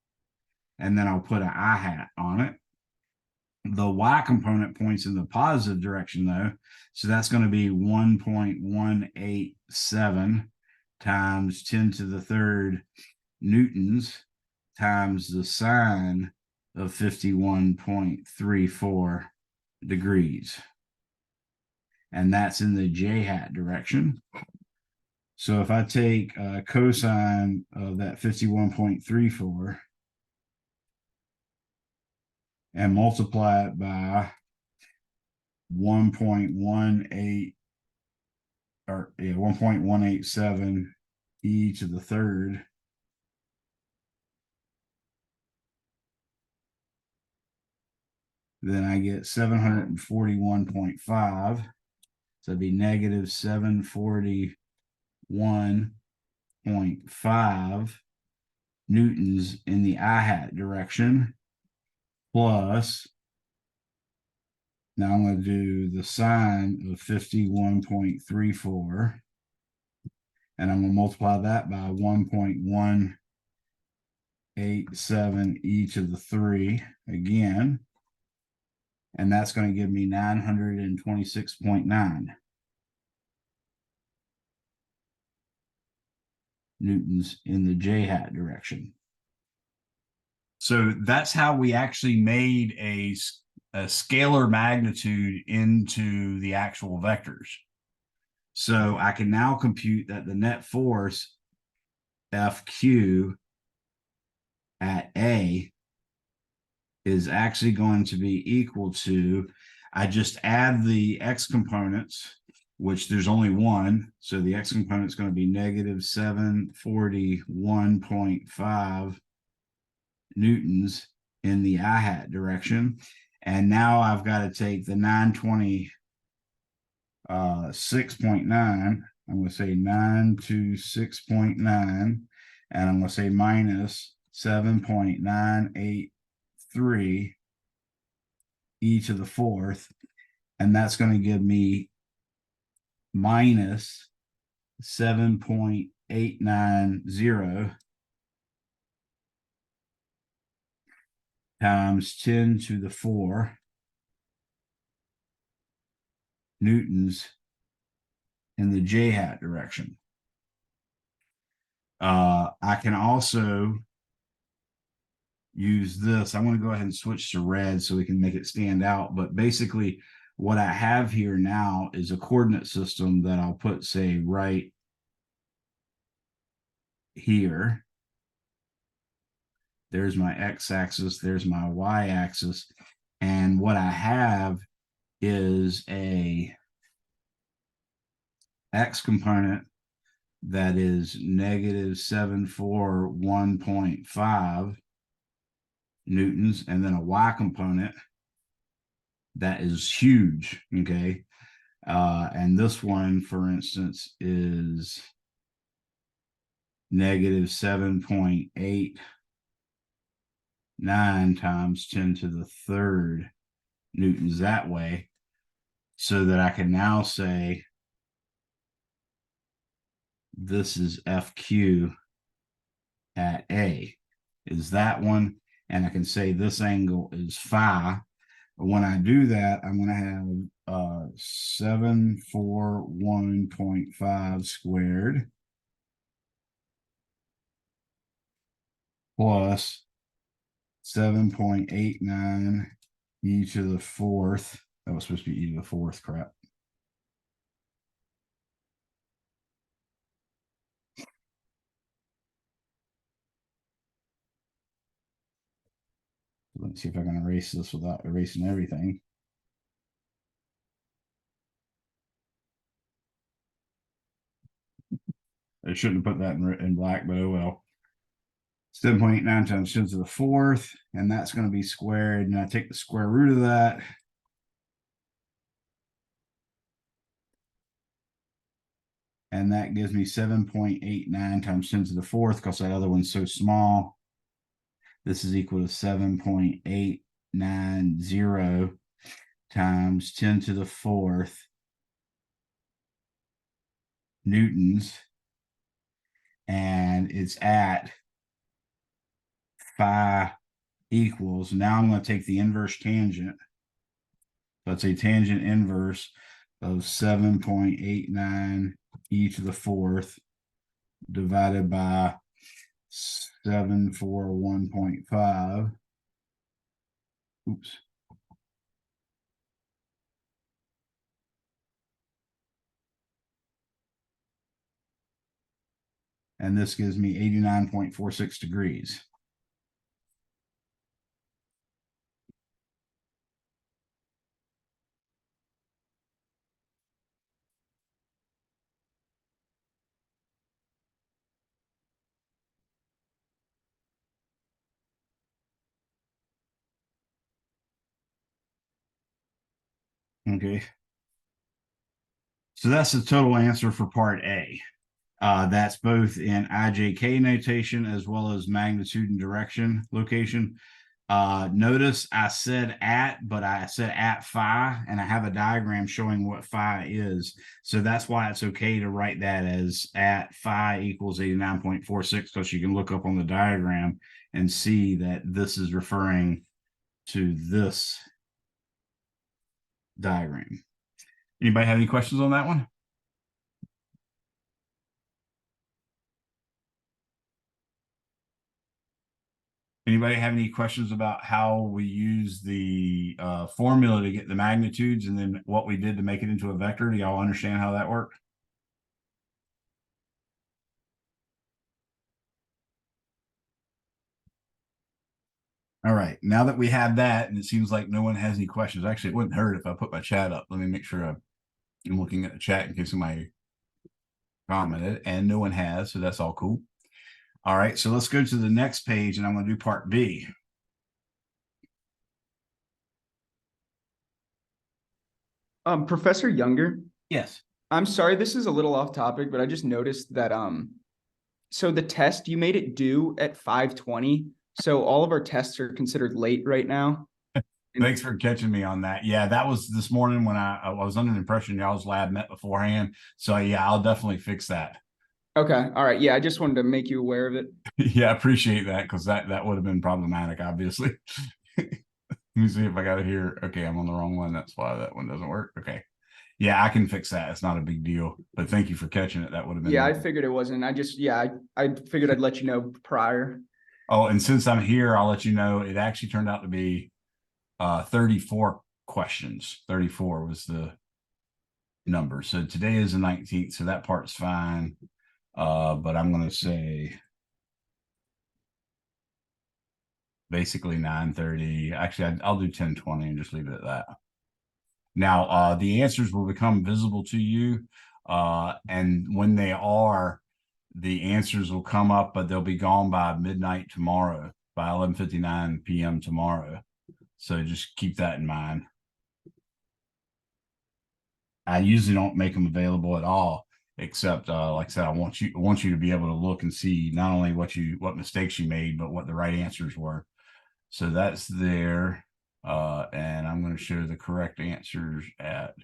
And then I'll put an I hat on it. The y component points in the positive direction though. So that's going to be 1.187 times 10 to the third newtons times the sine of 51.34 degrees. And that's in the j hat direction. So if I take cosine of that 51.34 and multiply it by 1.18 or 1.187 e to the third, then I get 741.5. So it'd be negative 741.5 newtons in the I hat direction, plus, now I'm going to do the sine of 51.34, and I'm going to multiply that by 1.187 e to the 3 again, and that's going to give me 926.9 newtons in the j hat direction. So that's how we actually made a scalar magnitude into the actual vectors. So I can now compute that the net force FQ at A is actually going to be equal to, I just add the x components, which there's only one. So the x component is going to be negative 741.5 newtons in the I hat direction. And now I've got to take the 926.9. I'm going to say 926.9, and I'm going to say minus 7.983 e to the fourth, and that's going to give me minus 7.890 times 10 to the 4 newtons in the j hat direction. I can also use this. I'm going to go ahead and switch to red so we can make it stand out. But basically, what I have here now is a coordinate system that I'll put, say, right here. There's my x-axis, there's my y-axis, and what I have is a x component that is negative 741.5 newtons, and then a y component that is huge, okay? And this one, for instance, is negative 7.89 times 10 to the third newtons that way, so that I can now say this is FQ at A, is that one, and I can say this angle is phi. When I do that, I'm going to have 741.5 squared plus 7.89 e to the fourth. That was supposed to be e to the fourth, crap. Let's see if I can erase this without erasing everything. I shouldn't have put that in black, but oh well. 7.89 times 10 to the fourth, and that's going to be squared. And I take the square root of that. And that gives me 7.89 times 10 to the fourth, because that other one's so small. This is equal to 7.890 times 10 to the fourth newtons. And it's at phi equals. Now I'm going to take the inverse tangent. Let's say tangent inverse of 7.89 e to the fourth divided by 741.5. Oops. And this gives me 89.46 degrees. Okay. So that's the total answer for part A. That's both in IJK notation as well as magnitude and direction location. Notice I said at, but I said at phi, and I have a diagram showing what phi is. So that's why it's okay to write that as at phi equals 89.46, because you can look up on the diagram and see that this is referring to this diagram. Anybody have any questions on that one? Anybody have any questions about how we use the formula to get the magnitudes and then what we did to make it into a vector? Do y'all understand how that worked? All right, now that we have that, and it seems like no one has any questions. Actually, it wouldn't hurt if I put my chat up. Let me make sure I'm looking at the chat in case somebody commented, and no one has, so that's all cool. All right, so let's go to the next page, and I'm going to do part B. Professor Younger. Yes. I'm sorry, this is a little off topic, but I just noticed that so the test, you made it due at 5:20. So all of our tests are considered late right now. Thanks for catching me on that. Yeah, that was this morning when I was under the impression y'all's lab met beforehand. So yeah, I'll definitely fix that. Okay. All right. Yeah, I just wanted to make you aware of it. Yeah, I appreciate that, because that would have been problematic, obviously. Let me see if I got it here. Okay, I'm on the wrong one. That's why that one doesn't work. Okay. Yeah, I can fix that. It's not a big deal. But thank you for catching it. That would have been. Yeah, I figured it wasn't. I figured I'd let you know prior. Oh, and since I'm here, I'll let you know it actually turned out to be 34 questions. 34 was the number. So today is the 19th, so that part's fine. But I'm going to say basically 9:30. Actually, I'll do 10:20 and just leave it at that. Now, the answers will become visible to you. And when they are, the answers will come up, but they'll be gone by midnight tomorrow, by 11:59 p.m. tomorrow. So just keep that in mind. I usually don't make them available at all, except like I said, I want you to be able to look and see not only what mistakes you made, but what the right answers were. So that's there. And I'm going to show the correct answers at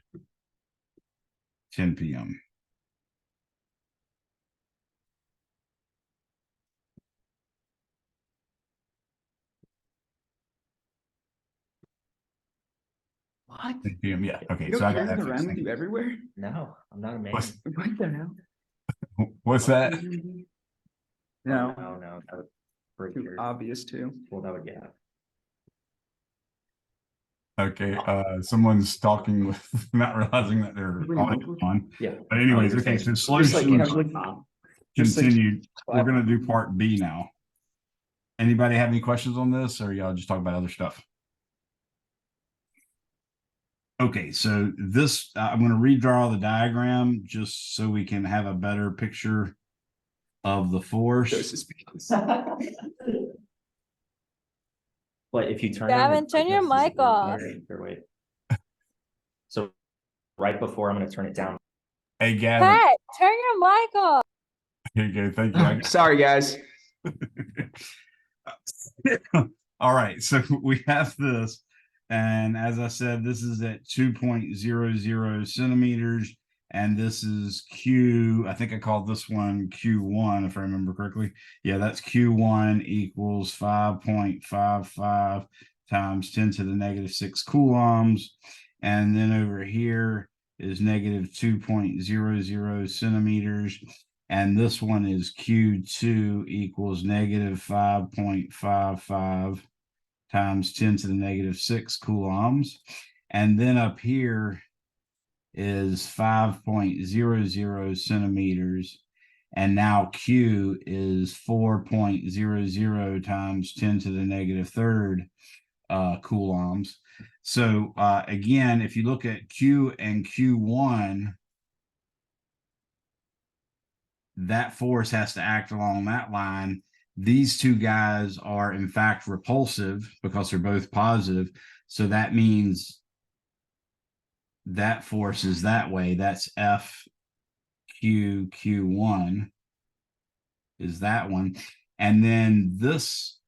10 p.m. What? 10 p.m. Yeah. Okay. You So I don't got carry that it around with fixed. you everywhere? No, I'm not a man. What the hell? What's that? No. No, that would break Too your, obvious too. well, that would, yeah. Okay. Someone's talking with not realizing that they're on. Yeah. But anyways, okay. So solutions Just like continued. We're going to do part B now. Anybody have any questions on this, or y'all just talk about other stuff? Okay, so this, I'm going to redraw the diagram just so we can have a better picture of the force. So suspicious. But if you turn Gavin, turn your mic off. Wait. So right before I'm going to turn it down. Hey, Gavin. Pat, turn your mic off. Here you go. Thank you. Sorry, guys. All right, so we have this, and as I said, this is at 2.00 centimeters, and this is Q. I think I called this one Q1, if I remember correctly. Yeah, that's Q1 equals 5.55 times 10 to the negative 6 coulombs, and then over here is negative 2.00 centimeters. And this one is Q2 equals negative 5.55 times 10 to the negative 6 coulombs. And then up here is 5.00 centimeters. And now Q is 4.00 times 10 to the negative third coulombs. So again, if you look at Q and Q1, that force has to act along that line. These two guys are in fact repulsive because they're both positive. So that means that force is that way. That's FQQ1 is that one. And then this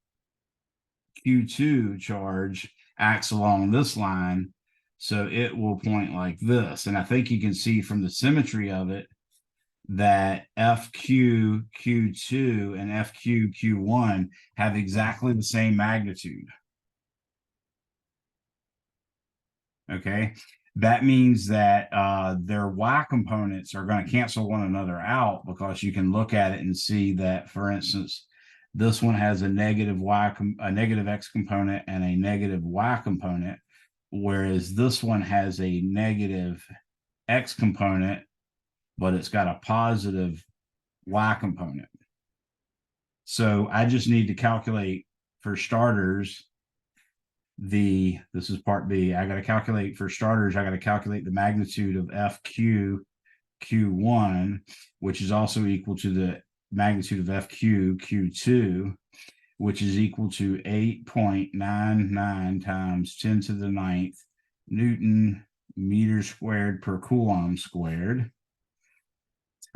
Q2 charge acts along this line. So it will point like this. And I think you can see from the symmetry of it that FQQ2 and FQQ1 have exactly the same magnitude. Okay, that means that their Y components are going to cancel one another out, because you can look at it and see that, for instance, this one has a negative X component and a negative Y component, whereas this one has a negative X component, but it's got a positive Y component. So I just need to calculate, for starters, this is part B. I got to calculate, for starters, I got to calculate the magnitude of FQQ1, which is also equal to the magnitude of FQQ2, which is equal to 8.99 times 10 to the 9th Newton meters squared per Coulomb squared,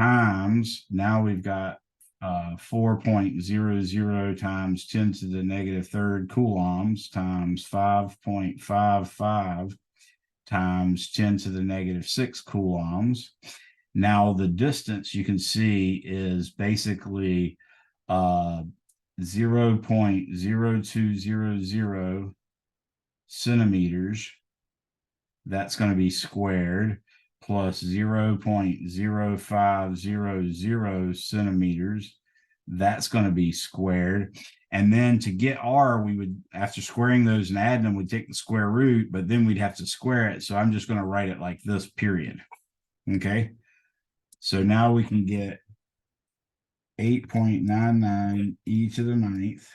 times, now we've got 4.00 times 10 to the negative third coulombs, times 5.55 times 10 to the negative 6 coulombs. Now the distance, you can see, is basically 0.0200 centimeters. That's going to be squared, plus 0.0500 centimeters. That's going to be squared. And then to get R, we would, after squaring those and adding them, we'd take the square root, but then we'd have to square it. So I'm just going to write it like this, period. Okay. So now we can get 8.99 e to the 9th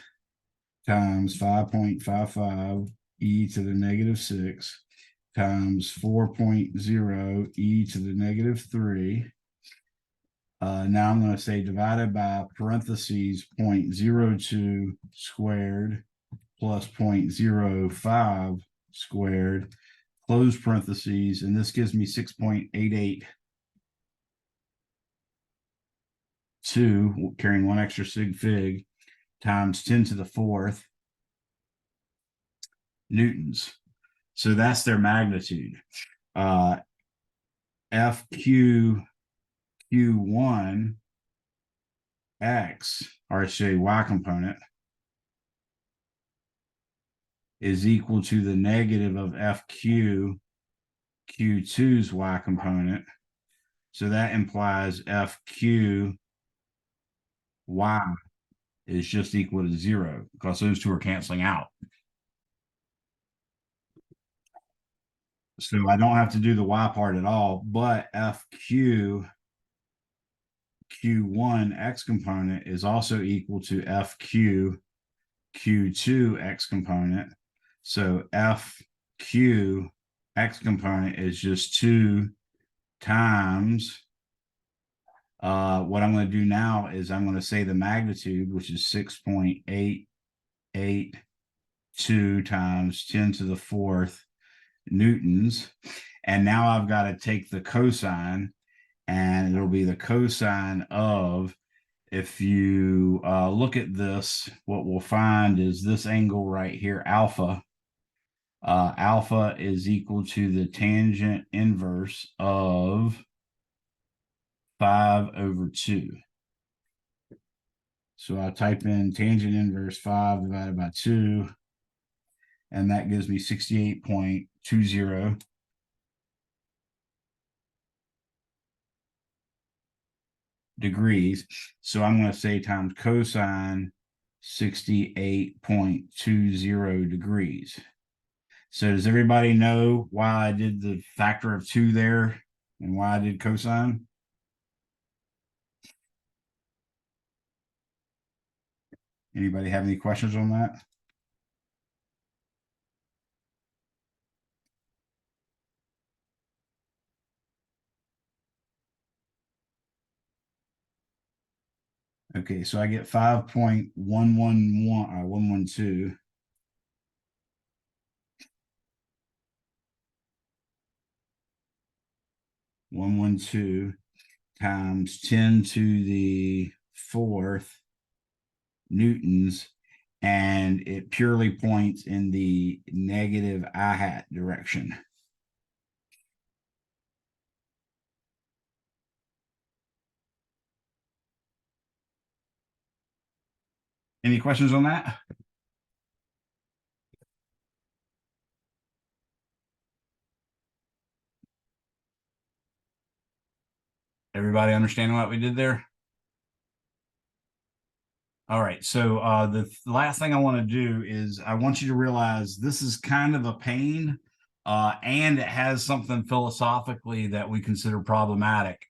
times 5.55 e to the negative 6 times 4.0 e to the negative 3. Now I'm going to say divided by parentheses 0.02 squared plus 0.05 squared, close parentheses, and this gives me 6.882, carrying one extra sig fig, times 10 to the 4th newtons. So that's their magnitude. FQQ1 X, or I say Y component, is equal to the negative of FQQ2's Y component. So that implies FQY is just equal to 0, because those two are canceling out. So I don't have to do the Y part at all, but FQQ1 X component is also equal to FQQ2 Q2 X component. So FQ X component is just 2 times what I'm going to do now is I'm going to say the magnitude, which is 6.882 times 10 to the 4th newtons. And now I've got to take the cosine, and it'll be the cosine of, if you look at this, what we'll find is this angle right here, alpha. Alpha is equal to the tangent inverse of 5/2. So I'll type in tangent inverse 5 divided by 2, and that gives me 68.20 degrees. So I'm going to say times cosine 68.20 degrees. So does everybody know why I did the factor of 2 there and why I did cosine? Anybody have any questions on that? Okay, so I get 5.112. Times 10 to the 4th newtons, and it purely points in the negative I hat direction. Any questions on that? Everybody understanding what we did there? All right, so the last thing I want to do is I want you to realize this is kind of a pain, and it has something philosophically that we consider problematic.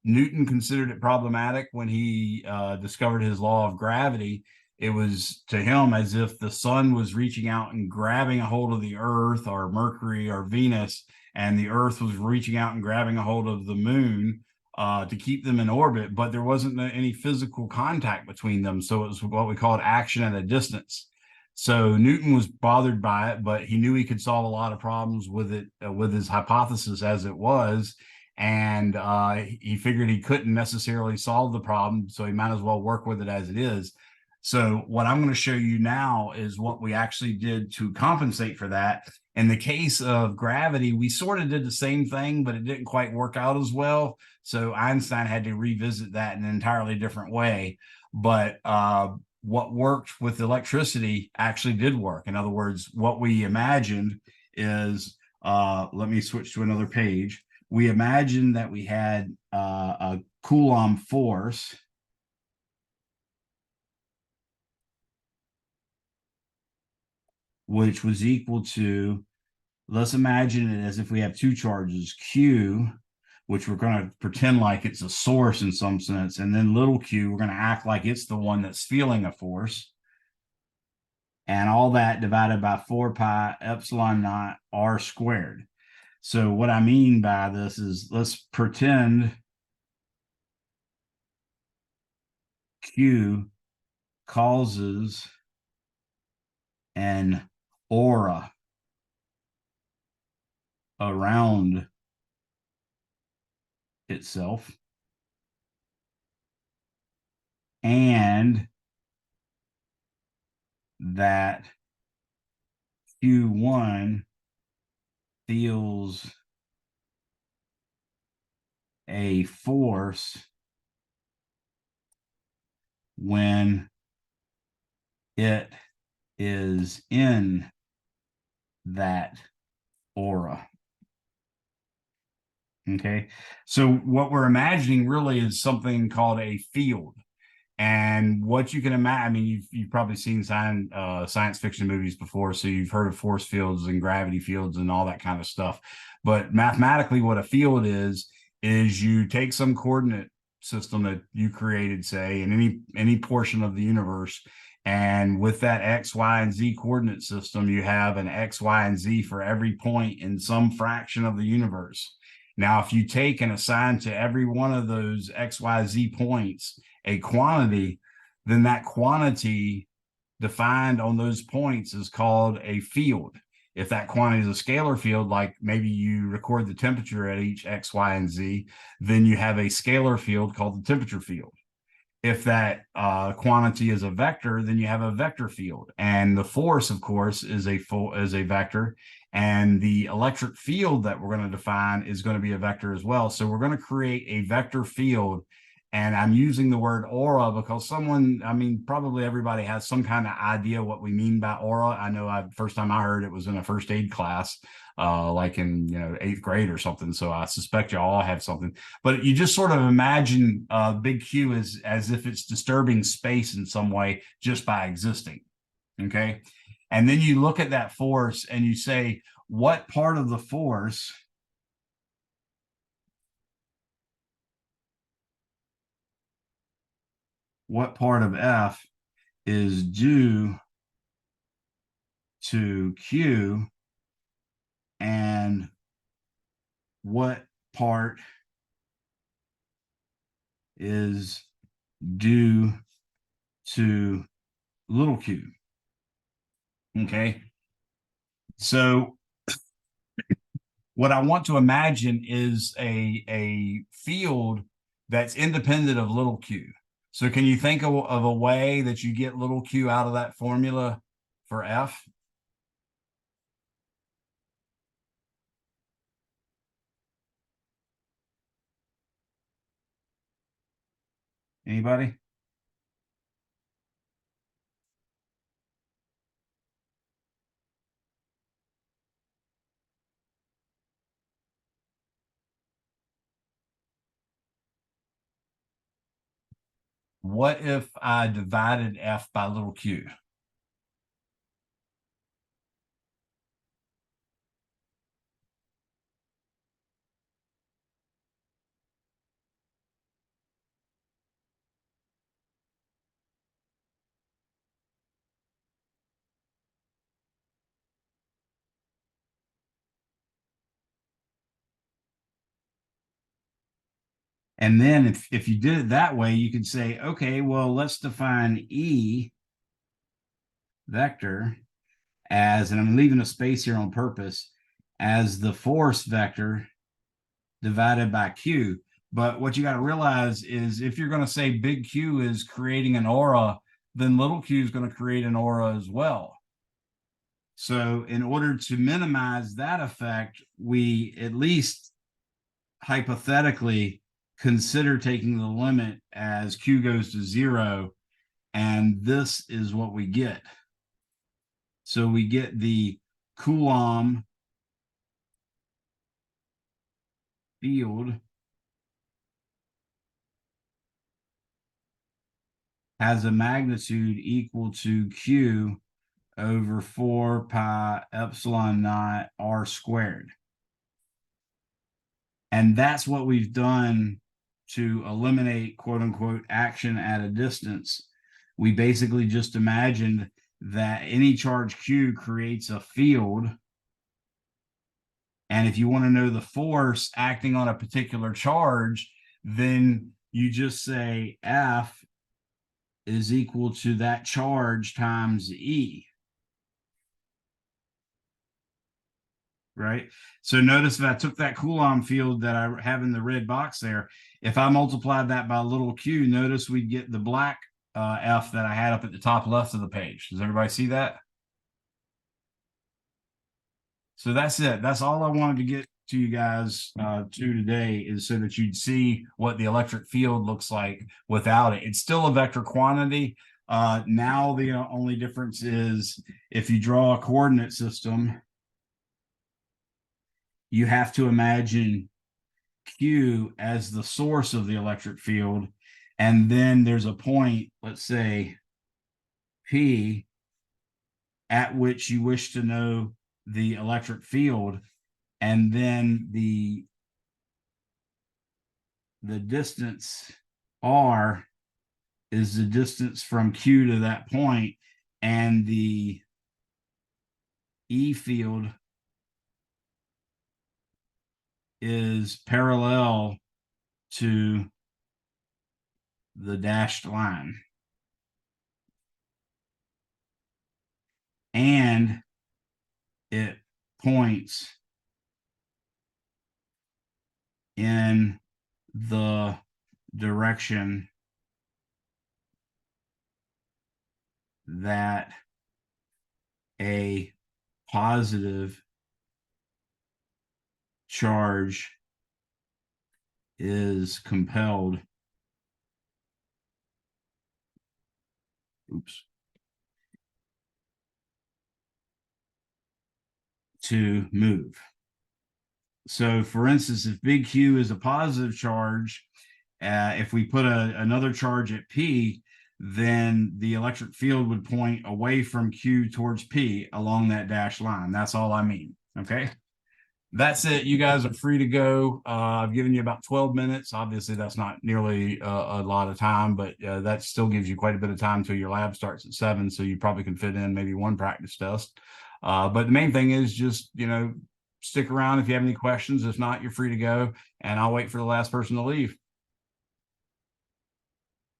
Newton considered it problematic when he discovered his law of gravity. It was to him as if the sun was reaching out and grabbing a hold of the Earth or Mercury or Venus, and the Earth was reaching out and grabbing a hold of the moon to keep them in orbit, but there wasn't any physical contact between them. So it was what we called action at a distance. So Newton was bothered by it, but he knew he could solve a lot of problems with it, with his hypothesis as it was. And he figured he couldn't necessarily solve the problem, so he might as well work with it as it is. So what I'm going to show you now is what we actually did to compensate for that. In the case of gravity, we sort of did the same thing, but it didn't quite work out as well. So Einstein had to revisit that in an entirely different way. But what worked with electricity actually did work. In other words, what we imagined is, let me switch to another page. We imagined that we had a Coulomb force, which was equal to, let's imagine it as if we have two charges, Q, which we're going to pretend like it's a source in some sense, and then little q, we're going to act like it's the one that's feeling a force. And all that divided by 4 pi epsilon naught r squared. So what I mean by this is, let's pretend Q causes an aura around itself, and that Q1 feels a force when it is in that aura. Okay, so what we're imagining really is something called a field. And what you can imagine, I mean, you've probably seen science fiction movies before, so you've heard of force fields and gravity fields and all that kind of stuff. But mathematically, what a field is you take some coordinate system that you created, say, in any portion of the universe, And with that X, Y, and Z coordinate system, you have an X, Y, and Z for every point in some fraction of the universe. Now, if you take and assign to every one of those X, Y, Z points a quantity, then that quantity defined on those points is called a field. If that quantity is a scalar field, like maybe you record the temperature at each X, Y, and Z, then you have a scalar field called the temperature field. If that quantity is a vector, then you have a vector field, and the force, of course, is a vector, and the electric field that we're going to define is going to be a vector as well. So we're going to create a vector field, and I'm using the word aura because probably everybody has some kind of idea what we mean by aura. I know first time I heard it was in a first aid class, like in 8th grade or something. So I suspect you all have something. But you just sort of imagine big Q as if it's disturbing space in some way just by existing. Okay. And then you look at that force and you say, what part of the force what part of F is due to Q, and what part is due to little q. Okay. So what I want to imagine is a field that's independent of little q. So can you think of a way that you get little q out of that formula for F? Anybody? What if I divided F by little q? And then if you did it that way, you could say, okay, well, let's define E vector as, and I'm leaving a space here on purpose, as the force vector divided by Q. But what you got to realize is if you're going to say big Q is creating an aura, then little q is going to create an aura as well. So in order to minimize that effect, we at least hypothetically consider taking the limit as q goes to 0, and this is what we get. So we get the Coulomb field has a magnitude equal to q over 4 pi epsilon naught r squared. And that's what we've done to eliminate quote unquote action at a distance. We basically just imagined that any charge q creates a field. And if you want to know the force acting on a particular charge, then you just say F is equal to that charge times E. Right? So notice if I took that Coulomb field that I have in the red box there, if I multiplied that by little q, notice we'd get the black F that I had up at the top left of the page. Does everybody see that? So that's it. That's all I wanted to get to you guys to today, is so that you'd see what the electric field looks like without it. It's still a vector quantity. Now the only difference is if you draw a coordinate system, you have to imagine Q as the source of the electric field. And then there's a point, let's say P, at which you wish to know the electric field. And then the distance R is the distance from Q to that point, and the E field is parallel to the dashed line. And it points in the direction that a positive charge is compelled to move. So for instance, if big Q is a positive charge, if we put another charge at P, then the electric field would point away from Q towards P along that dashed line. That's all I mean. Okay. That's it. You guys are free to go. I've given you about 12 minutes. Obviously, that's not nearly a lot of time, but that still gives you quite a bit of time till your lab starts at 7. So you probably can fit in maybe one practice test. But the main thing is just, stick around if you have any questions. If not, you're free to go. And I'll wait for the last person to leave.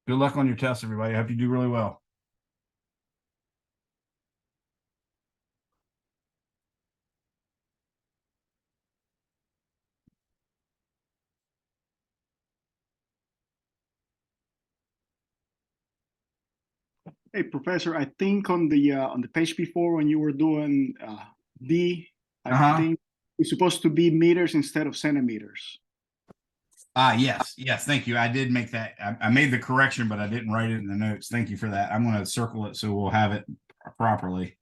Good luck on your test, everybody. I hope you do really well. Hey, Professor, I think on the page before when you were doing D, I think it's supposed to be meters instead of centimeters. Yes. Thank you. I did make that. I made the correction, but I didn't write it in the notes. Thank you for that. I'm going to circle it so we'll have it properly.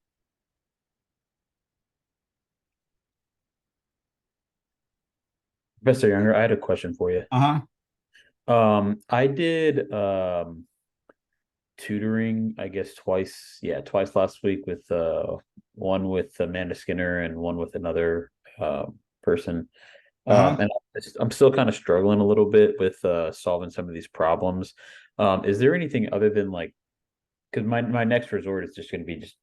Professor Younger, I had a question for you. I did tutoring, I guess twice last week with one with Amanda Skinner and one with another person. And I'm still kind of struggling a little bit with solving some of these problems. Is there anything other than because my next resort is just going to be just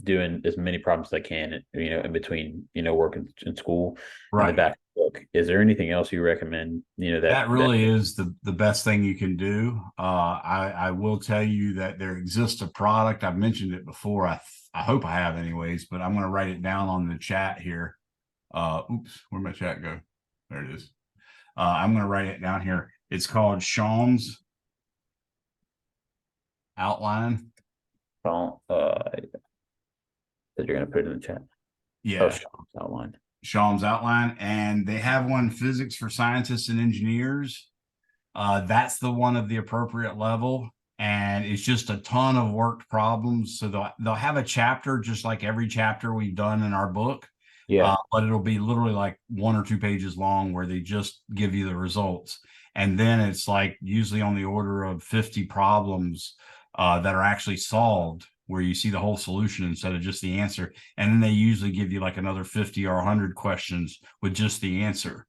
doing as many problems as I can, in between, work and school, in the back book. Is there anything else you recommend? That really is the best thing you can do. I will tell you that there exists a product. I've mentioned it before. I hope I have anyways, but I'm going to write it down on the chat here. Where'd my chat go? There it is. I'm going to write it down here. It's called Coulom's outline. That you're going to put it in the chat. Yeah. Coulom's outline. Coulom's outline, and they have one, Physics for Scientists and Engineers. That's the one of the appropriate level, and it's just a ton of worked problems. So they'll have a chapter just like every chapter we've done in our book. Yeah. But it'll be literally like 1 or 2 pages long where they just give you the results. And then it's like usually on the order of 50 problems that are actually solved, where you see the whole solution instead of just the answer. And then they usually give you like another 50 or 100 questions with just the answer.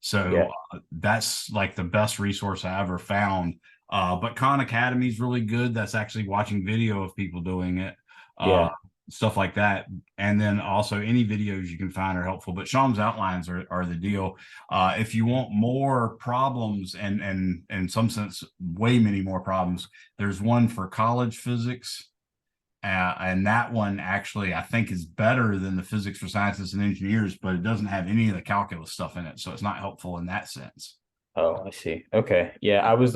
So that's like the best resource I ever found. But Khan Academy is really good. That's actually watching video of people doing it. Stuff like that. And then also any videos you can find are helpful, but Coulom's outlines are the deal. If you want more problems and in some sense, way many more problems, there's one for college physics. And that one actually, I think, is better than the Physics for Scientists and Engineers, but it doesn't have any of the calculus stuff in it. So it's not helpful in that sense. Oh, I see. Okay. Yeah. I was,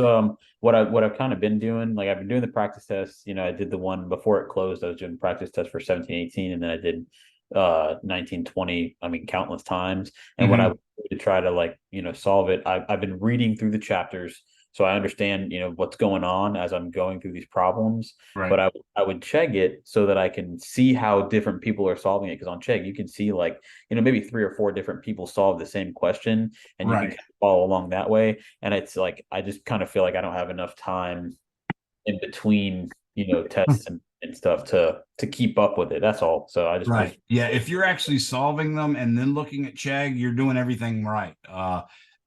what I've kind of been doing, I've been doing the practice tests, I did the one before it closed. I was doing practice tests for 17, 18, and then I did 19, 20, countless times. And when I would to try to solve it, I've been reading through the chapters. So I understand, what's going on as I'm going through these problems, but I would check it so that I can see how different people are solving it. Because on Chegg, you can see maybe 3 or 4 different people solve the same question, and you can kind of follow along that way. And it's I just kind of feel like I don't have enough time in between, tests and stuff to keep up with it. That's all. So I just if you're actually solving them and then looking at Chegg, you're doing everything right.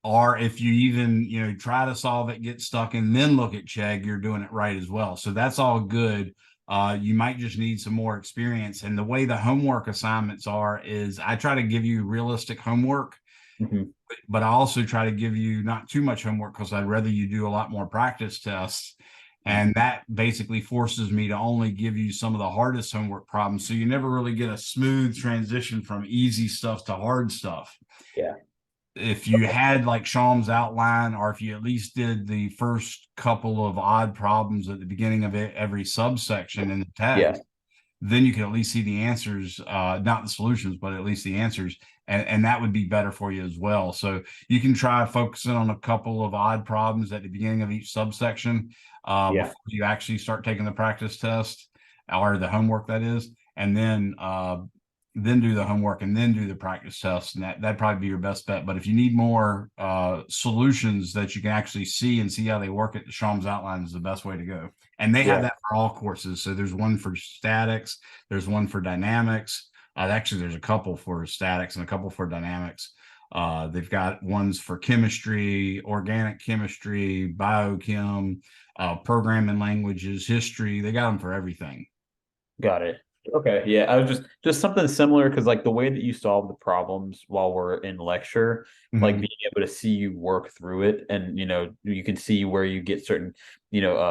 or if you even, try to solve it, get stuck, and then look at Chegg, you're doing it right as well. So that's all good. You might just need some more experience. And the way the homework assignments are is I try to give you realistic homework, but I also try to give you not too much homework because I'd rather you do a lot more practice tests. And that basically forces me to only give you some of the hardest homework problems. So you never really get a smooth transition from easy stuff to hard stuff. Yeah. If you had like Shalm's outline, or if you at least did the first couple of odd problems at the beginning of every subsection in the text, then you can at least see the answers, not the solutions, but at least the answers. And that would be better for you as well. So you can try focusing on a couple of odd problems at the beginning of each subsection before you actually start taking the practice test, or the homework, that is, and then do the homework and then do the practice test. And that'd probably be your best bet. But if you need more solutions that you can actually see and see how they work, at the Shalm's outline is the best way to go. And they have that for all courses. So there's one for statics, there's one for dynamics. Actually, there's a couple for statics and a couple for dynamics. They've got ones for chemistry, organic chemistry, biochem, programming languages, history. They got them for everything. Got it. Okay. Yeah. I was just something similar, because like the way that you solve the problems while we're in lecture, like being able to see you work through it, and you can see where you get certain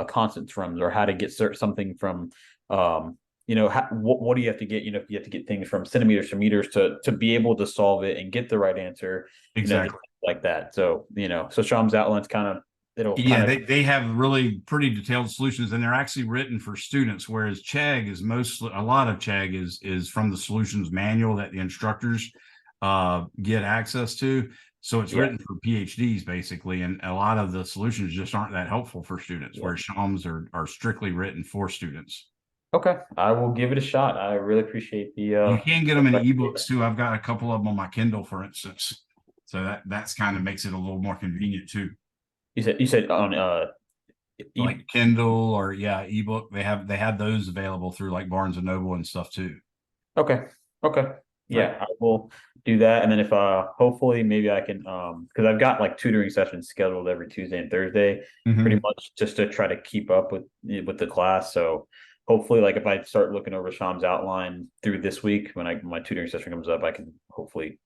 constants from, or how to get something from what do you have to get, you have to get things from centimeters to meters to be able to solve it and get the right answer, exactly, like that. So so Shalm's outline's kind of, they have really pretty detailed solutions, and they're actually written for students, whereas Chegg is a lot of Chegg is from the solutions manual that the instructors get access to. So it's written for PhDs basically, and a lot of the solutions just aren't that helpful for students, where Shalm's are strictly written for students. Okay, I will give it a shot. I really appreciate the you can get them in ebooks too. I've got a couple of them on my Kindle, for instance, so that's kind of makes it a little more convenient too. You said on like Kindle or ebook. They have those available through like Barnes and Noble and stuff too. Okay. Yeah, I will do that. And then if hopefully maybe I can because I've got like tutoring sessions scheduled every Tuesday and Thursday, pretty much just to try to keep up with the class. So hopefully, like if I start looking over Sham's outline through this week, when my tutoring session comes up, I can hopefully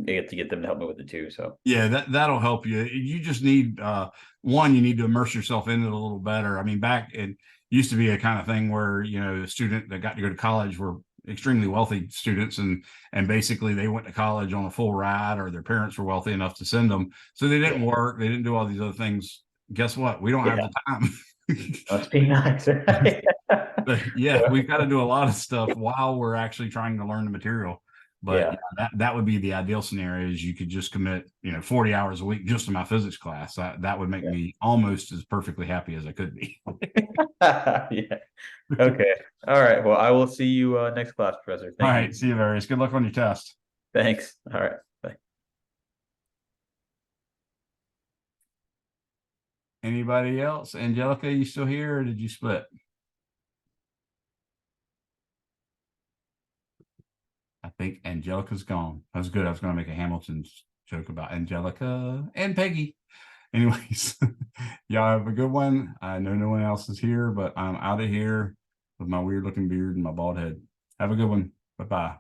get them to help me with it too. So that'll help you. You just need you need to immerse yourself in it a little better. I mean, back it used to be a kind of thing where a student that got to go to college were extremely wealthy students, and basically they went to college on a full ride, or their parents were wealthy enough to send them, so they didn't work, they didn't do all these other things. Guess what? We don't have the time. Must be nice, right? But we've got to do a lot of stuff while we're actually trying to learn the material. But that would be the ideal scenario, is you could just commit 40 hours a week just to my physics class. That would make me almost as perfectly happy as I could be. Okay. All right. Well, I will see you next class, Professor. All right. See you, Various. Good luck on your test. Thanks. All right. Bye. Anybody else? Angelica, you still here, or did you split? I think Angelica's gone. That was good. I was going to make a Hamilton joke about Angelica and Peggy. Anyways, y'all have a good one. I know no one else is here, but I'm out of here with my weird looking beard and my bald head. Have a good one. Bye-bye.